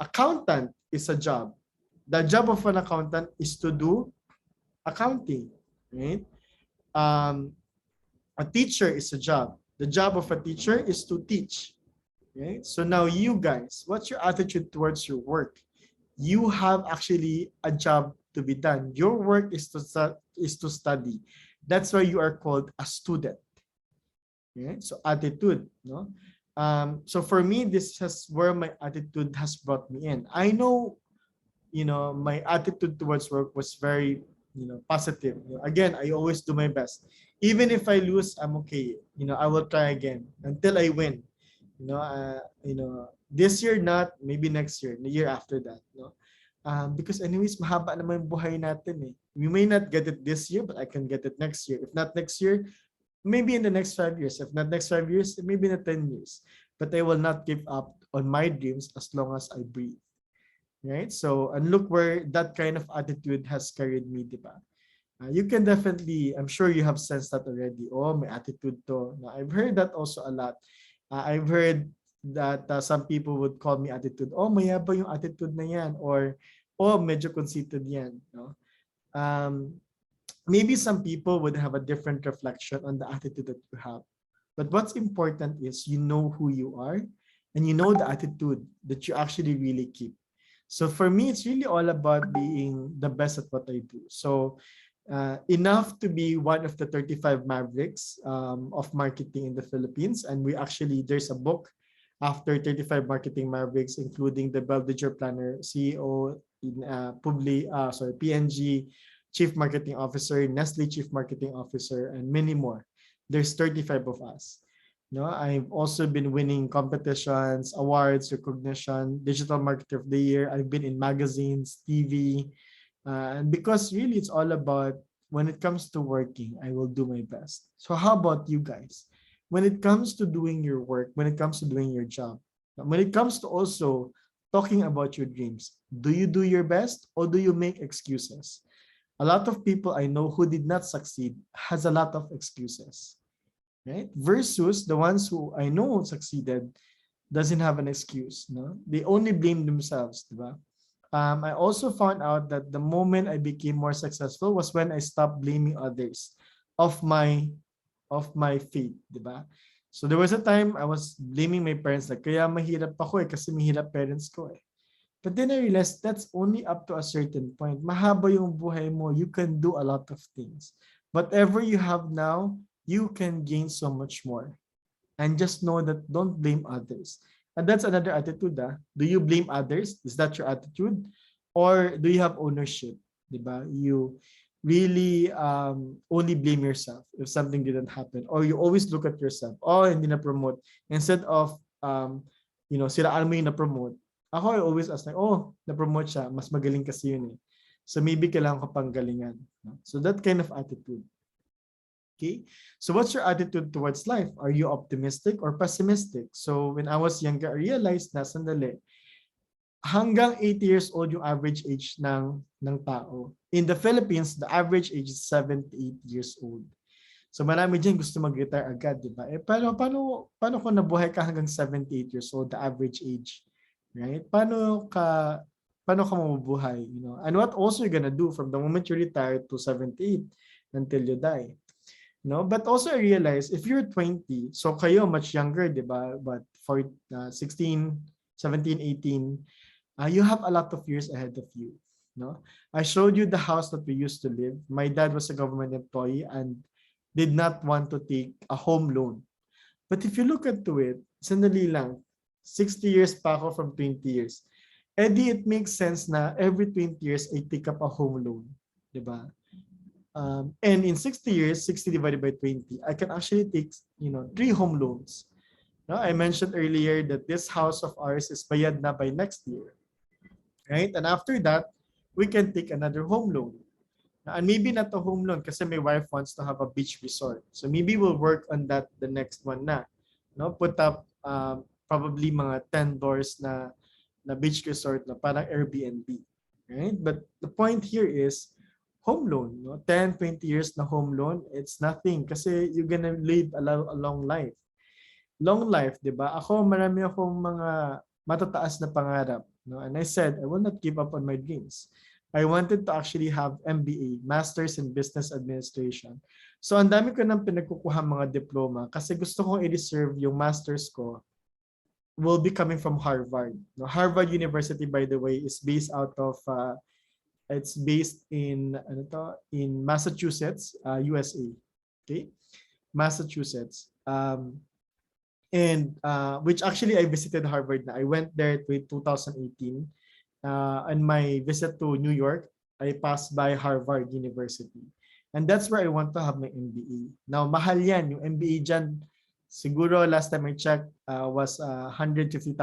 Accountant is a job. The job of an accountant is to do accounting, right? Um, a teacher is a job. The job of a teacher is to teach, right? So now you guys, what's your attitude towards your work? You have actually a job to be done. Your work is to study. That's why you are called a student. Okay? So attitude, no? So for me, this is where my attitude has brought me in. I know, my attitude towards work was very, positive. Again, I always do my best. Even if I lose, I'm okay. I will try again until I win. This year not, maybe next year, the year after that. Because anyways, mahaba naman yung buhay natin eh. We may not get it this year, but I can get it next year. If not next year, maybe in the next 5 years. If not next 5 years, maybe in the 10 years. But I will not give up on my dreams as long as I breathe. Right? So, and look where that kind of attitude has carried me, diba? You can definitely, I'm sure you have sensed that already. Oh, my attitude to. Now, I've heard that also a lot. I've heard that some people would call me attitude. Oh, mayabang yung attitude na yan. Or, oh, medyo conceited yan. No? Maybe some people would have a different reflection on the attitude that you have. But what's important is you know who you are and you know the attitude that you actually really keep. So for me, it's really all about being the best at what I do. So enough to be one of the 35 Mavericks of marketing in the Philippines. And there's a book after 35 marketing Mavericks, including the Belvedere Planner, CEO, PNG, Chief Marketing Officer, Nestle Chief Marketing Officer, and many more. There's 35 of us. I've also been winning competitions, awards, recognition, Digital Marketer of the Year. I've been in magazines, TV, and because really it's all about when it comes to working, I will do my best. So how about you guys? When it comes to doing your work, when it comes to doing your job, when it comes to also talking about your dreams, do you do your best or do you make excuses? A lot of people I know who did not succeed has a lot of excuses, right? Versus the ones who I know succeeded doesn't have an excuse. No, they only blame themselves, diba? I also found out that the moment I became more successful was when I stopped blaming others of my fate, diba? So there was a time I was blaming my parents like kaya mahirap ako kasi mahirap parents ko eh. But then I realized that's only up to a certain point. Mahaba yung buhay mo. You can do a lot of things. Whatever you have now, you can gain so much more. And just know that don't blame others. And that's another attitude. Do you blame others? Is that your attitude? Or do you have ownership? Diba? You really only blame yourself if something didn't happen. Or you always look at yourself. Oh, hindi na-promote. Instead of, siraan mo yung na-promote. Ako, I always ask like, oh, na-promote siya. Mas magaling kasi yun eh. So maybe kailangan ko pang galingan. So that kind of attitude. Okay. So what's your attitude towards life? Are you optimistic or pessimistic? So when I was younger, I realized na sandali, hanggang 80 years old yung average age ng tao. In the Philippines, the average age is 78 years old. So marami dyan gusto mag-retire agad, di ba? Paano kung nabuhay ka hanggang 78 years old, the average age? Right? Paano ka mabubuhay? And what also you're gonna do from the moment you retire to 78 until you die? But also I realize if you're 20, so kayo much younger, di ba? But for 16, 17, 18, you have a lot of years ahead of you. I showed you the house that we used to live. My dad was a government employee and did not want to take a home loan. But if you look into it, sandali lang, 60 years pa ako from 20 years. It makes sense na every 20 years I take up a home loan. Diba? And in 60 years, 60 divided by 20, I can actually take, 3 home loans. No, I mentioned earlier that this house of ours is bayad na by next year. Right? And after that, we can take another home loan. And maybe not a home loan kasi my wife wants to have a beach resort. So maybe we'll work on that the next one na. No, put up probably mga $10 na beach resort na parang Airbnb. Right? But the point here is home loan, no? 10, 20 years na home loan, it's nothing kasi you're gonna live a long life. Long life, 'di ba? Ako marami akong mga matataas na pangarap, no? And I said, I will not give up on my dreams. I wanted to actually have MBA, Masters in Business Administration. So ang dami ko nang pinagkukuha mga diploma kasi gusto kong i-reserve yung masters ko will be coming from Harvard. No, Harvard University, by the way, is based out of it's based in in Massachusetts, USA. Okay, Massachusetts. And which actually I visited Harvard na. I went there in 2018. On my visit to New York, I passed by Harvard University. And that's where I want to have my MBA. Now, mahal yan. Yung MBA dyan, siguro last time I checked was $150,000.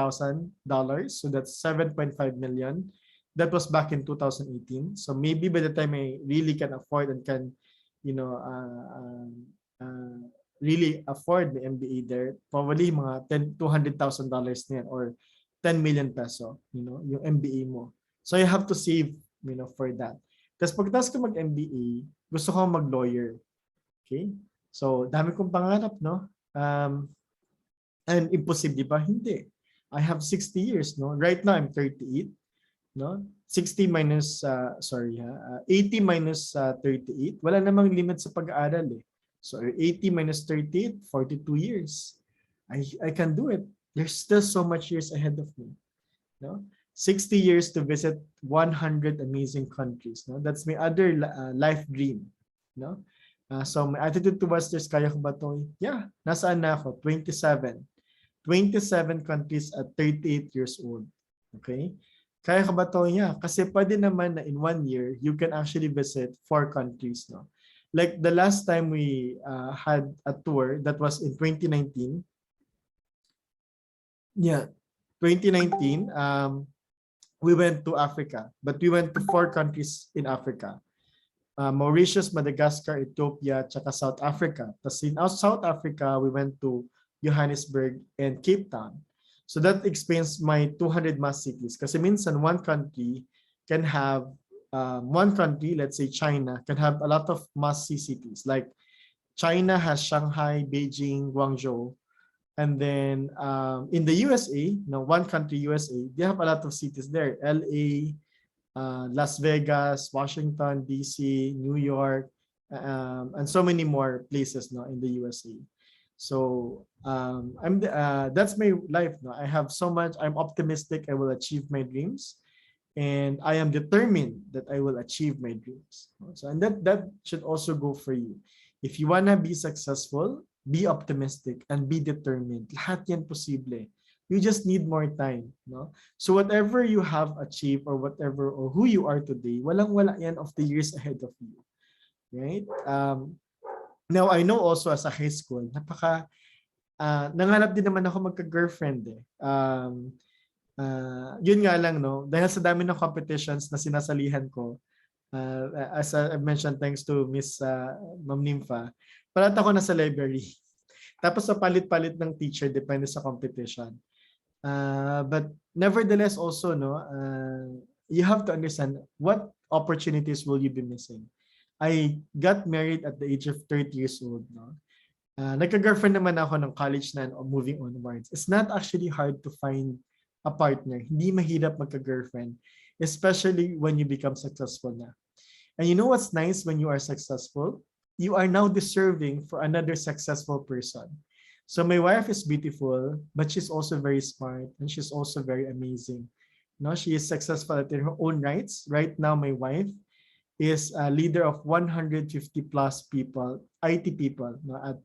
So that's 7.5 million. That was back in 2018. So maybe by the time I really can afford and can, really afford the MBA there, probably mga $200,000 na yan or 10 million peso, yung MBA mo. So you have to save, for that. Tapos pagkatapos ko mag-MBA, gusto ko mag-lawyer. Okay? So, dami kong pangarap, no? And imposible ba? Hindi. I have 60 years, no? Right now, I'm 38, no? 60 minus, 80 minus 38. Wala namang limit sa pag-aaral, eh. So, 80 minus 38, 42 years. I can do it. There's still so much years ahead of me. No? 60 years to visit 100 amazing countries. No? That's my other life dream. No? So my attitude towards this, kaya ko ba ito? Yeah, nasaan na ako? 27. 27 countries at 38 years old. Okay? Kaya ko ba ito? Yeah, kasi pwede naman na in 1 year, you can actually visit 4 countries. No? Like the last time we had a tour, that was in 2019. Yeah, 2019, we went to Africa, but we went to 4 countries in Africa. Mauritius, Madagascar, Ethiopia, tsaka South Africa. Tapos in South Africa, we went to Johannesburg and Cape Town. So that explains my 200 must cities. Kasi minsan one country, let's say China, can have a lot of must see cities. Like China has Shanghai, Beijing, Guangzhou. And then in the USA, one country, USA, they have a lot of cities there. LA, Las Vegas, Washington, DC, New York, and so many more places in the USA. So that's my life. I have so much. I'm optimistic I will achieve my dreams. And I am determined that I will achieve my dreams. So, and that should also go for you. If you want to be successful, be optimistic and be determined. Lahat yan posible. You just need more time. No? So whatever you have achieved or who you are today, walang-wala yan of the years ahead of you. Right? Now, I know also as a high school, nanganap din naman ako magka-girlfriend. Yun nga lang, dahil sa dami ng competitions na sinasalihan ko, as I mentioned, thanks to Miss Ma'am Nimfa, palat ako na sa library. Tapos sa palit-palit ng teacher, depende sa competition. But nevertheless also, you have to understand what opportunities will you be missing. I got married at the age of 30 years old. Nagka-girlfriend naman ako ng college na moving onwards. It's not actually hard to find a partner. Hindi mahirap magka-girlfriend, especially when you become successful na. And you know what's nice when you are successful? You are now deserving for another successful person. So my wife is beautiful, but she's also very smart and she's also very amazing. She is successful at her own rights. Right now, my wife is a leader of 150 plus people, IT people, no, at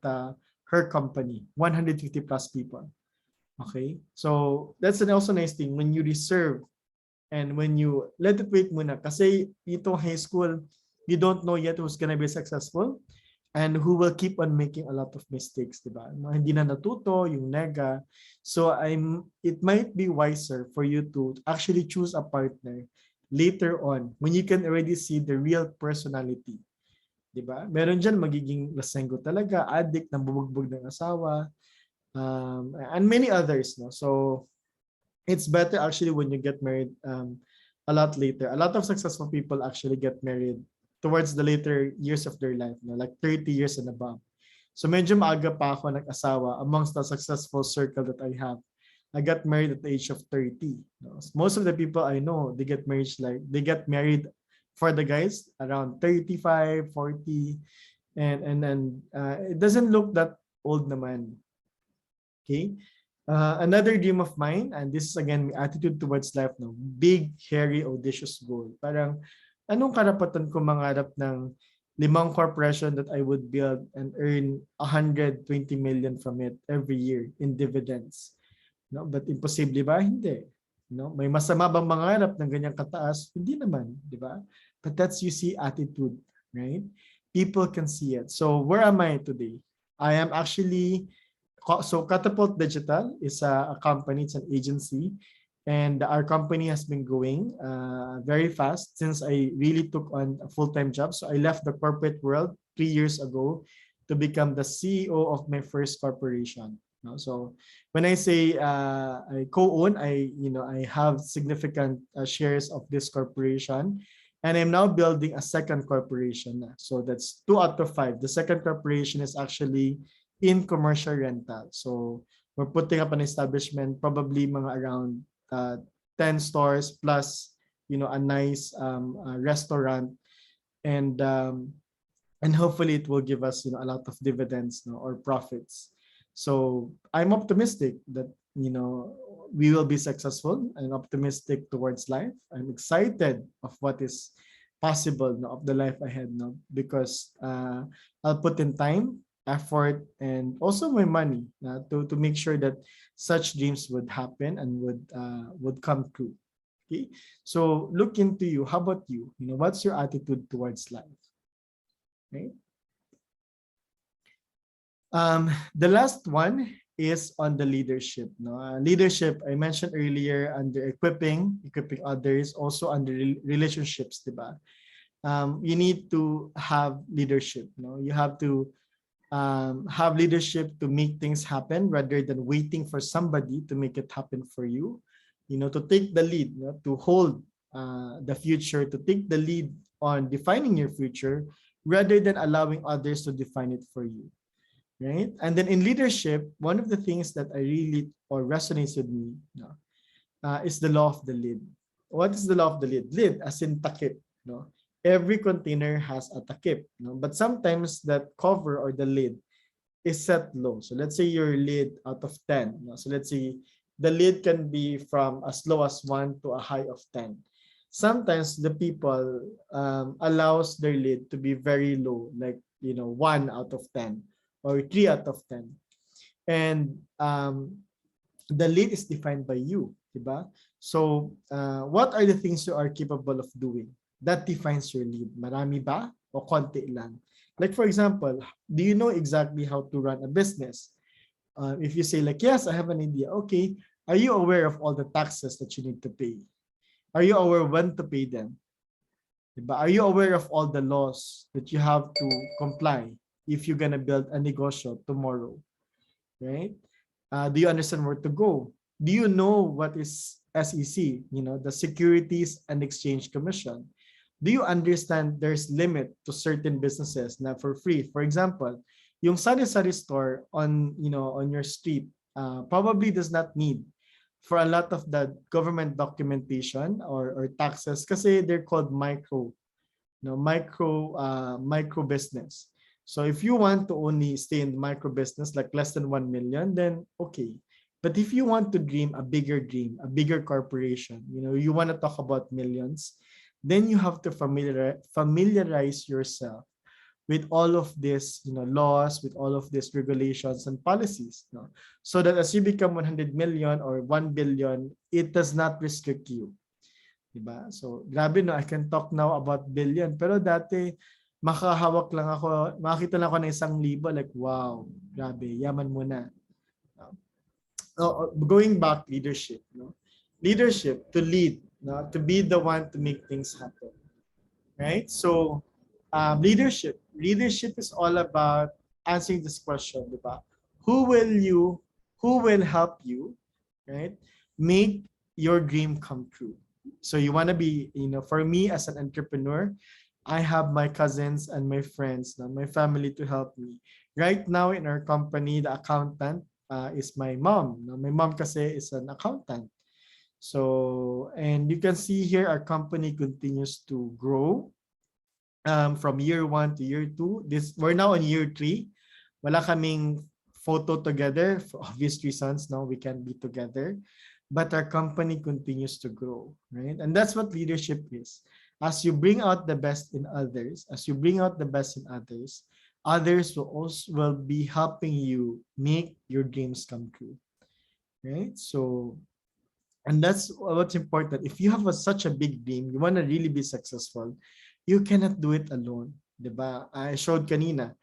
her company. 150 plus people. Okay, so that's an also nice thing when you reserve and when you let it wait muna. Kasi itong high school, you don't know yet who's gonna be successful and who will keep on making a lot of mistakes, di ba? No, hindi na natuto yung nega. So it might be wiser for you to actually choose a partner later on when you can already see the real personality. Di ba? Meron dyan magiging lasenggo talaga, addict, nang bubugbog ng asawa, and many others. No? So it's better actually when you get married a lot later. A lot of successful people actually get married towards the later years of their life, no? Like 30 years and above. So medyo maaga pa ako nag-asawa amongst the successful circle that I have. I got married at the age of 30. No? Most of the people I know, they get married for the guys around 35, 40, and then it doesn't look that old naman. Okay. Another dream of mine, and this is again my attitude towards life, no, big, hairy, audacious goal. Parang, anong karapatan ko mangarap ng 5 corporation that I would build and earn 120 million from it every year in dividends? No, but imposible ba? Hindi. No, may masama bang mangarap ng ganyang kataas? Hindi naman, di ba? But that's you see attitude, right? People can see it. So where am I today? I am actually so Catapult Digital is a company, it's an agency, and our company has been growing very fast since I really took on a full-time job. So I left the corporate world 3 years ago to become the CEO of my first corporation. No? So when I say I co-own, I have significant shares of this corporation, and I'm now building a second corporation. So that's 2 out of 5. The second corporation is actually in commercial rental. So we're putting up an establishment, probably mga around 10 stores plus, a nice restaurant, and hopefully it will give us, a lot of dividends, or profits. So I'm optimistic that, we will be successful and optimistic towards life. I'm excited of what is possible, of the life ahead, because I'll put in time, effort, and also my money to make sure that such dreams would happen and would come true. Okay, so look into you. How about you? What's your attitude towards life? Okay. The last one is on the leadership. Leadership, I mentioned earlier, under equipping others, also under relationships, diba? You need to have leadership. You have to have leadership to make things happen rather than waiting for somebody to make it happen for you. To take the lead, to hold the future, to take the lead on defining your future rather than allowing others to define it for you. Right? And then in leadership, one of the things that I really resonates with me is the law of the lid. What is the law of the lid? Lid as in takip. Every container has a takip, but sometimes that cover or the lid is set low. So let's say your lid out of 10. So let's say the lid can be from as low as 1 to a high of 10. Sometimes the people allows their lid to be very low, like 1 out of 10 or 3 out of 10. And the lid is defined by you, diba? So what are the things you are capable of doing? That defines your lead. Marami ba o konti lang? Like for example, do you know exactly how to run a business? If you say like, yes, I have an idea. Okay, are you aware of all the taxes that you need to pay? Are you aware when to pay them? Diba? Are you aware of all the laws that you have to comply if you're gonna build a negosyo tomorrow? Right? Do you understand where to go? Do you know what is SEC? The Securities and Exchange Commission. Do you understand there's limit to certain businesses na for free? For example, yung sari-sari store on your street probably does not need for a lot of the government documentation or taxes kasi they're called micro business. So if you want to only stay in micro business like less than 1 million, then okay. But if you want to dream, a bigger corporation, you want to talk about millions, then you have to familiarize yourself with all of this, laws, with all of these regulations and policies, so that as you become 100 million or 1 billion, it does not restrict you. Diba? So, grabe no, I can talk now about billion. Pero dati, makahawak lang ako, makita lang ako ng 1,000, like, wow, grabe, yaman mo na. Going back, leadership. Leadership, to lead, to be the one to make things happen. Right? So, leadership is all about answering this question, diba? Who will help you, right, make your dream come true? So you want to be, for me as an entrepreneur, I have my cousins and my friends, my family to help me. Right now in our company, the accountant is my mom. My mom kasi is an accountant. So, and you can see here our company continues to grow from year 1 to year 2. We're now in year 3. Wala kaming photo together for obvious reasons. Now we can't be together. But our company continues to grow, right? And that's what leadership is. As you bring out the best in others, others will be helping you make your dreams come true, right? So, and that's what's important. If you have such a big dream, you want to really be successful, you cannot do it alone, diba? I showed kanina.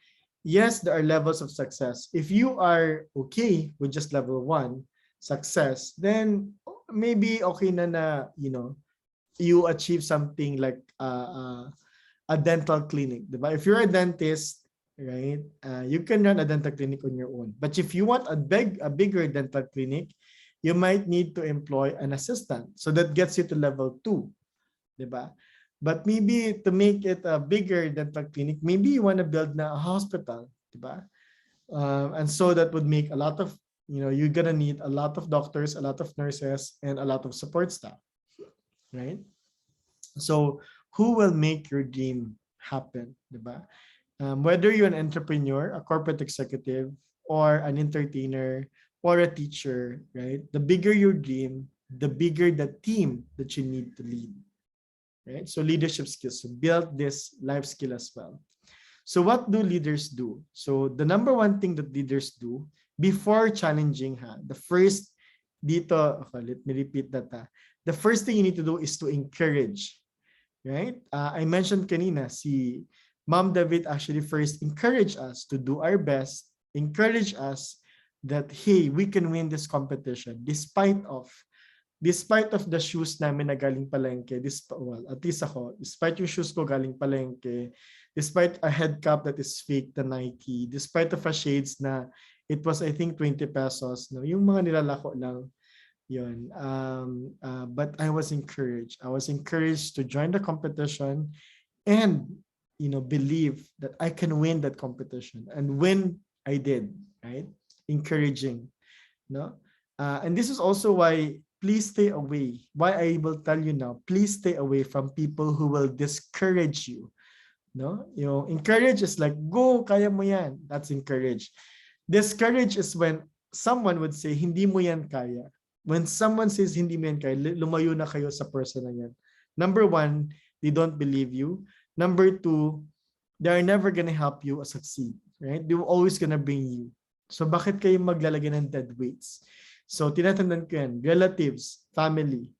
Yes, there are levels of success. If you are okay with just level 1, success, then maybe okay na you achieve something like a dental clinic, diba? If you're a dentist, right, you can run a dental clinic on your own. But if you want a bigger dental clinic, you might need to employ an assistant. So that gets you to level 2, diba? But maybe to make it a bigger dental clinic, maybe you want to build a hospital, diba? And so that would make a lot of, you're going to need a lot of doctors, a lot of nurses, and a lot of support staff, right? So who will make your dream happen, diba? Whether you're an entrepreneur, a corporate executive, or an entertainer, or a teacher, right? The bigger your dream, the bigger the team that you need to lead, right? So leadership skills, so build this life skill as well. So what do leaders do? So the number one thing that leaders do before challenging, the first dito, okay, let me repeat that. The first thing you need to do is to encourage, right? I mentioned kanina, si Mom David actually first encourage us to do our best, encourage us that, hey, we can win this competition despite of the shoes namin na galing palengke, well, at least ako, despite yung shoes ko galing palengke, despite a head cap that is fake, the Nike, despite of a shades na it was, I think, 20 pesos, no? Yung mga nilalako lang, yun. But I was encouraged. I was encouraged to join the competition and, believe that I can win that competition. And when I did, right? Encouraging, no? And this is also why, please stay away. Why I will tell you now, please stay away from people who will discourage you. No, encourage is like, go, kaya mo yan. That's encourage. Discourage is when someone would say, hindi mo yan kaya. When someone says, hindi mo yan kaya, lumayo na kayo sa person na yan. Number 1, they don't believe you. Number 2, they are never gonna help you succeed. Right? They're always gonna bring you. So bakit kayo maglalagay ng dead weights? So tinatandaan ko yan, relatives, family,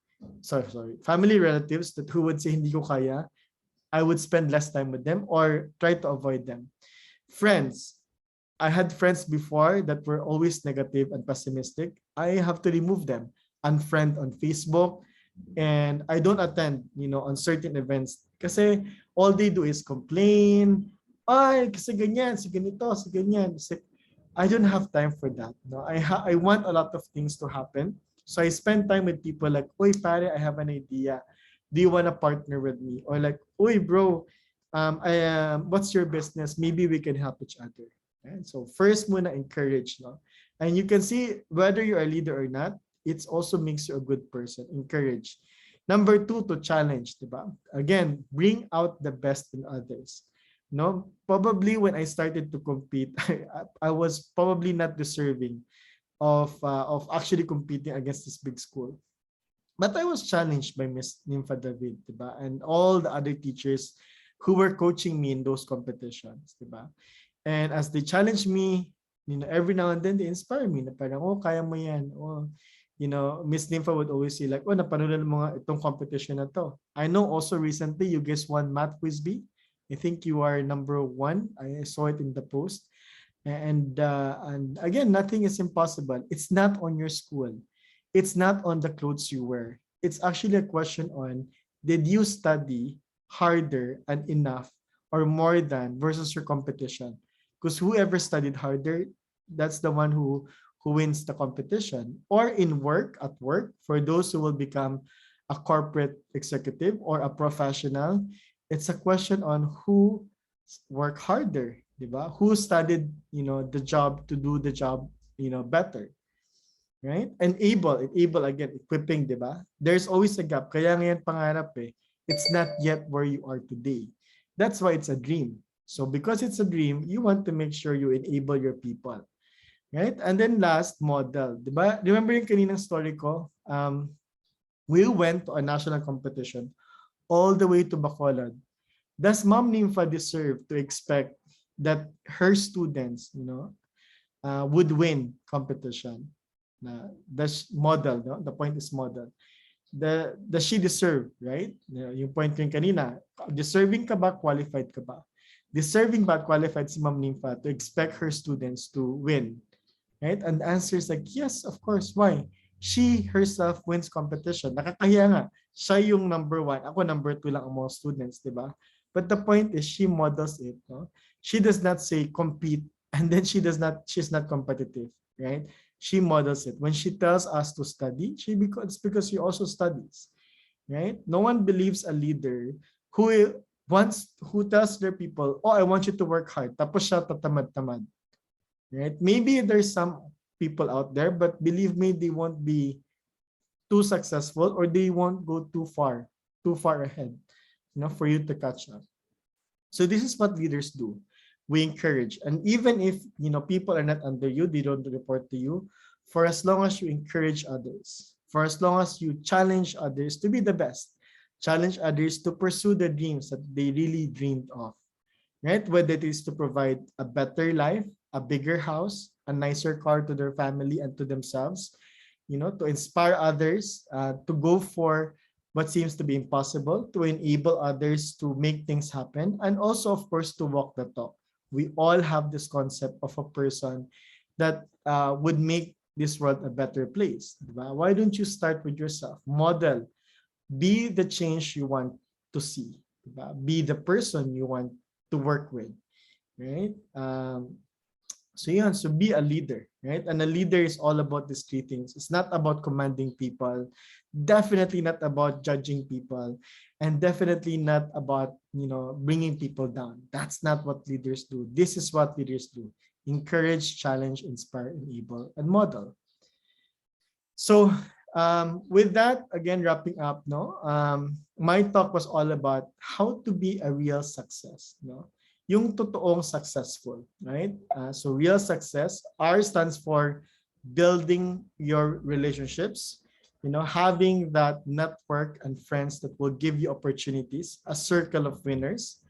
family relatives that who would say hindi ko kaya, I would spend less time with them or try to avoid them. Friends, I had friends before that were always negative and pessimistic. I have to remove them, unfriend on Facebook, and I don't attend, on certain events kasi all they do is complain. Ay, kasi ganyan, si ganito, si ganyan. I don't have time for that. No, I want a lot of things to happen. So I spend time with people like, "Oy, pare, I have an idea. Do you want to partner with me?" Or like, "Oy, bro, what's your business? Maybe we can help each other." And so first muna encourage, no? And you can see whether you're a leader or not, it also makes you a good person. Encourage. Number 2, to challenge, diba? Again, bring out the best in others. No, probably when I started to compete, I was probably not deserving of actually competing against this big school. But I was challenged by Miss Nimfa David, diba? And all the other teachers who were coaching me in those competitions, diba? And as they challenge me, every now and then they inspire me na parang, oh, kaya mo yan. Oh, Miss Nympha would always say like, oh, napanood mo nga itong competition na to. I know also recently you guys won Math Quiz B. I think you are number 1. I saw it in the post. And again, nothing is impossible. It's not on your school. It's not on the clothes you wear. It's actually a question on, did you study harder and enough or more than versus your competition? Because whoever studied harder, that's the one who wins the competition. Or in work, at work, for those who will become a corporate executive or a professional, it's a question on who work harder, diba? Who studied, the job to do the job, better, right? And able again, equipping, diba? There's always a gap. Kaya ngayon pangarap eh, it's not yet where you are today. That's why it's a dream. So because it's a dream, you want to make sure you enable your people, right? And then last, model, diba? Remember yung kaninang story ko? We went to a national competition all the way to Bacolod. Does Mom Nympha deserve to expect that her students, would win competition? Does model, no? The point is model. Does she deserve, right? Yung point ko yung kanina, deserving ka ba, qualified ka ba? Deserving ba, qualified si Ma'am Nympha to expect her students to win? Right? And the answer is like, yes, of course. Why? She herself wins competition. Nakakahiya nga. Siya yung number 1. Ako number 2 lang ang mga students, di ba? But the point is she models it. No? She does not say compete and then she's not competitive, right? She models it. When she tells us to study, it's because she also studies, right? No one believes a leader who tells their people, oh, I want you to work hard. Tapos siya tatamad-tamad, right? Maybe there's some people out there, but believe me, they won't be too successful or they won't go too far ahead, for you to catch up. So this is what leaders do. We encourage. And even if, people are not under you, they don't report to you, for as long as you encourage others, for as long as you challenge others to be the best, challenge others to pursue the dreams that they really dreamed of, right? Whether it is to provide a better life, a bigger house, a nicer car to their family and to themselves, to inspire others, to go for what seems to be impossible, to enable others to make things happen, and also, of course, to walk the talk. We all have this concept of a person that would make this world a better place. Why don't you start with yourself? Model. Be the change you want to see. Be the person you want to work with, right? So be a leader, right? And a leader is all about these 3 things. It's not about commanding people, definitely not about judging people, and definitely not about, bringing people down. That's not what leaders do. This is what leaders do. Encourage, challenge, inspire, enable, and model. So with that, again, wrapping up, my talk was all about how to be a real success, yung totoong successful, right? So real success, R stands for building your relationships, having that network and friends that will give you opportunities, a circle of winners,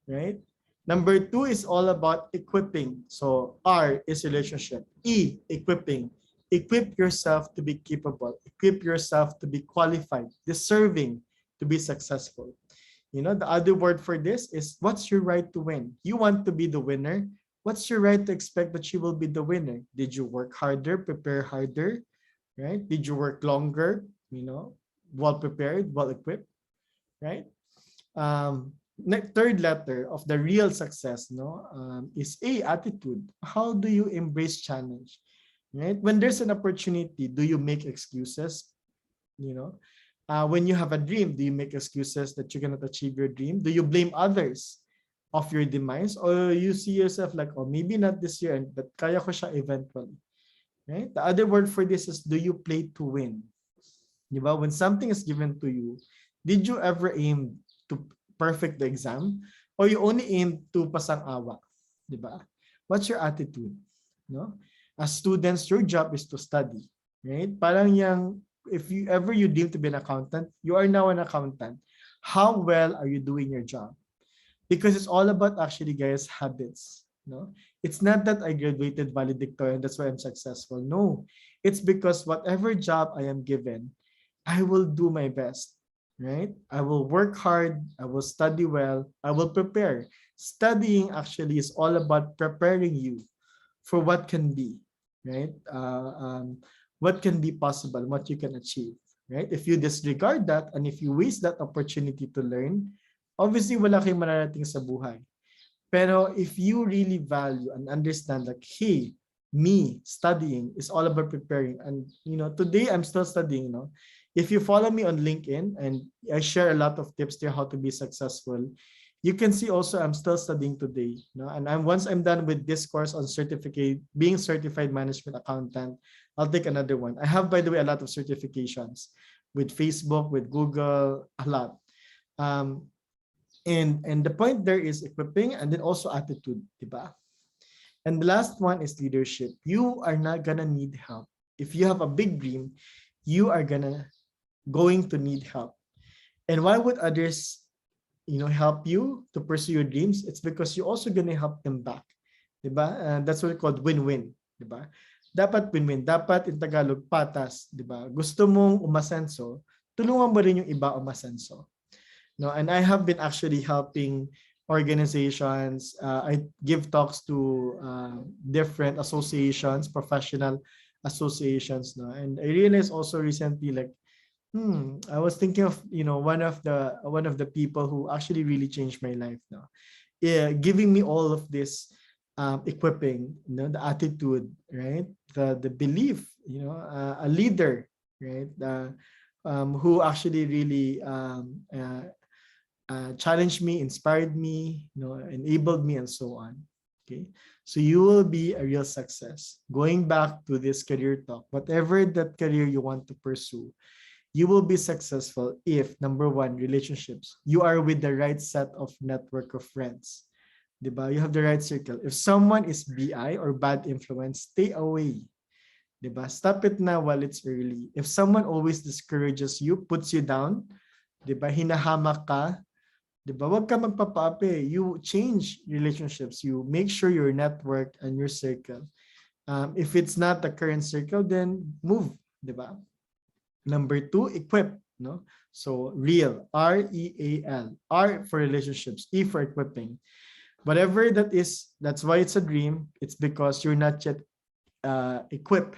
right? Number 2 is all about equipping. So R is relationship. E, equipping. Equip yourself to be capable. Equip yourself to be qualified, deserving to be successful. The other word for this is, what's your right to win? You want to be the winner. What's your right to expect that you will be the winner? Did you work harder, prepare harder, right? Did you work longer, well prepared, well equipped, right? Third letter of the real success, is A, attitude. How do you embrace challenge, right? When there's an opportunity, do you make excuses? When you have a dream, do you make excuses that you cannot achieve your dream? Do you blame others of your demise? Or you see yourself like, oh, maybe not this year, but kaya ko siya eventually, right? The other word for this is, do you play to win? Diba? When something is given to you, did you ever aim to perfect the exam? Or you only aim to pasang awa? Diba? What's your attitude? As students, your job is to study, right? Parang yung if you ever you deem to be an accountant, you are now an accountant. How well are you doing your job? Because it's all about actually, guys, habits. No, it's not that I graduated valedictorian, that's why I'm successful. No, it's because whatever job I am given, I will do my best, right? I will work hard, I will study well, I will prepare. Studying actually is all about preparing you for what can be, right? What can be possible, what you can achieve, right? If you disregard that and if you waste that opportunity to learn, obviously wala kayong mararating sa buhay. Pero if you really value and understand like, hey, me studying is all about preparing. And today I'm still studying. If you follow me on LinkedIn and I share a lot of tips there how to be successful, you can see also I'm still studying today. And once I'm done with this course on being certified management accountant, I'll take another one. I have, by the way, a lot of certifications with Facebook, with Google, a lot. And the point there is equipping and then also attitude, diba? And the last one is leadership. You are not gonna need help. If you have a big dream, you are going to need help. And why would others, help you to pursue your dreams? It's because you're also gonna help them back, diba? And that's what we call win-win, diba? Dapat win-win. Dapat in Tagalog, patas, diba? Gusto mong umasenso, tulungan mo rin yung iba umasenso. No, and I have been actually helping organizations. I give talks to different associations, professional associations. No, and I realized also recently, like, I was thinking of one of the people who actually really changed my life. Now, yeah, giving me all of this equipping, the attitude, right, the belief, a leader, right, who actually really challenged me, inspired me, enabled me, and so on. Okay, so you will be a real success. Going back to this career talk, whatever that career you want to pursue, you will be successful if, number one, relationships. You are with the right set of network of friends. Diba? You have the right circle. If someone is BI or bad influence, stay away. Diba? Stop it now while it's early. If someone always discourages you, puts you down, diba? Hinahamak ka, diba? Wag ka magpapaapi. You change relationships. You make sure your network and your circle. If it's not the current circle, then move, diba? Number two, equip. No? So real, REAL. R for relationships, E for equipping. Whatever that is, that's why it's a dream. It's because you're not yet equipped.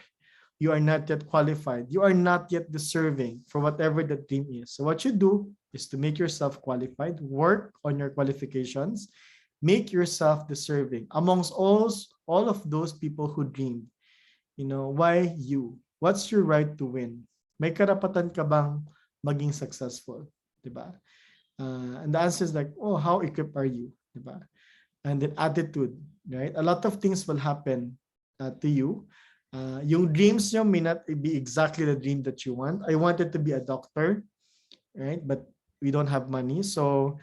You are not yet qualified. You are not yet deserving for whatever the dream is. So what you do is to make yourself qualified, work on your qualifications, make yourself deserving amongst all of those people who dreamed. Why you? What's your right to win? May karapatan ka bang maging successful? Diba? And the answer is like, oh, how equipped are you? Diba? And then attitude, right? A lot of things will happen to you. Yung dreams nyo may not be exactly the dream that you want. I wanted to be a doctor, right? But we don't have money. So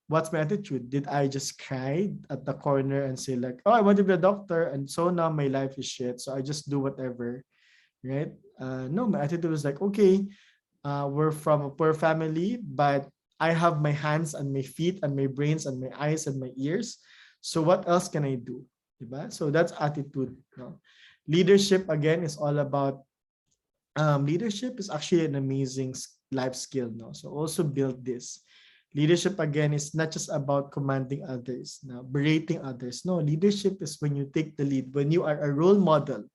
what's my attitude? Did I just cry at the corner and say like, oh, I want to be a doctor, and so now my life is shit, so I just do whatever, right? No, my attitude was like, okay, we're from a poor family, but I have my hands and my feet and my brains and my eyes and my ears. So what else can I do? Diba? So that's attitude. Leadership, again, is all about leadership is actually an amazing life skill. So also build this. Leadership, again, is not just about commanding others, berating others. No, leadership is when you take the lead, when you are a role model.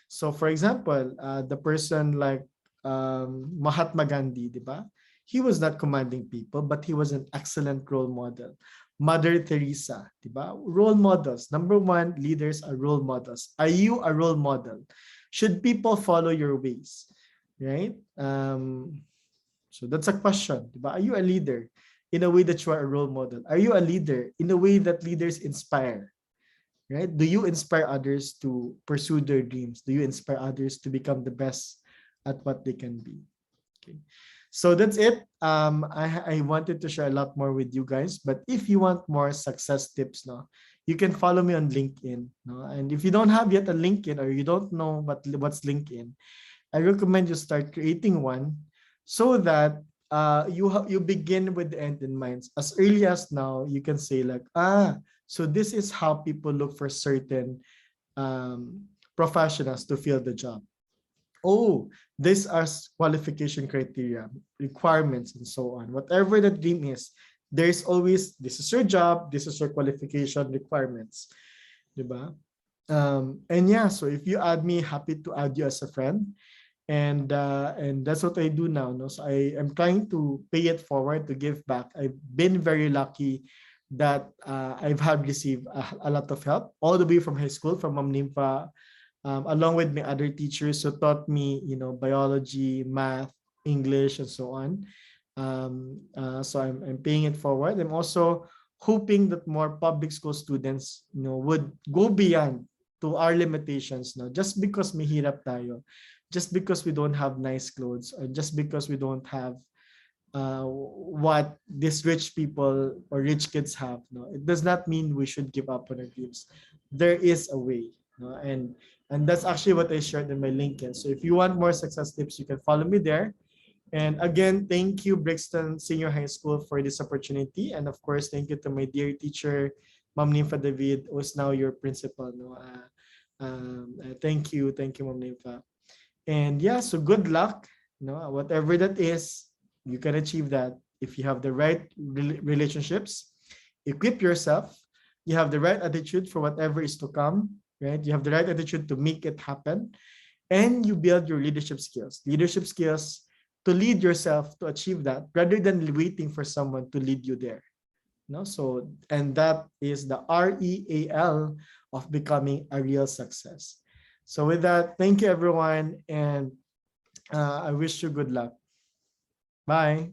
So for example, the person like Mahatma Gandhi, diba? He was not commanding people, but he was an excellent role model. Mother Teresa, diba? Role models. Number one, leaders are role models. Are you a role model? Should people follow your ways? Right? So that's a question, diba? Are you a leader in a way that you are a role model? Are you a leader in a way that leaders inspire? Right? Do you inspire others to pursue their dreams? Do you inspire others to become the best at what they can be? Okay. So that's it. I wanted to share a lot more with you guys, but if you want more success tips, you can follow me on LinkedIn. And if you don't have yet a LinkedIn or you don't know what's LinkedIn, I recommend you start creating one so that you begin with the end in mind. As early as now, you can say like, so this is how people look for certain um, professionals to fill the job. Oh, these are qualification criteria, requirements, and so on. Whatever the dream is, there's always, this is your job, this is your qualification requirements, diba? And yeah, so if you add me, happy to add you as a friend. And that's what I do now. No? So I am trying to pay it forward, to give back. I've been very lucky that I've had received a lot of help all the way from high school, from Ma'am Nimfa, along with my other teachers who taught me, biology, math, English, and so on. So I'm paying it forward. I'm also hoping that more public school students, would go beyond to our limitations. No, just because mahirap tayo, just because we don't have nice clothes, or just because we don't have what these rich people or rich kids have. No, it does not mean we should give up on our dreams. There is a way. No? And that's actually what I shared in my LinkedIn. So if you want more success tips, you can follow me there. And again, thank you, Brixton Senior High School, for this opportunity. And of course, thank you to my dear teacher, Ma'am Nimfa David, who is now your principal. No? Thank you, Ma'am Nimfa. And yeah, so good luck. Whatever that is, you can achieve that if you have the right relationships, equip yourself, you have the right attitude for whatever is to come, right? You have the right attitude to make it happen, and you build your leadership skills to lead yourself to achieve that, rather than waiting for someone to lead you there. So, and that is the REAL of becoming a real success. So with that, thank you everyone, and I wish you good luck. Bye.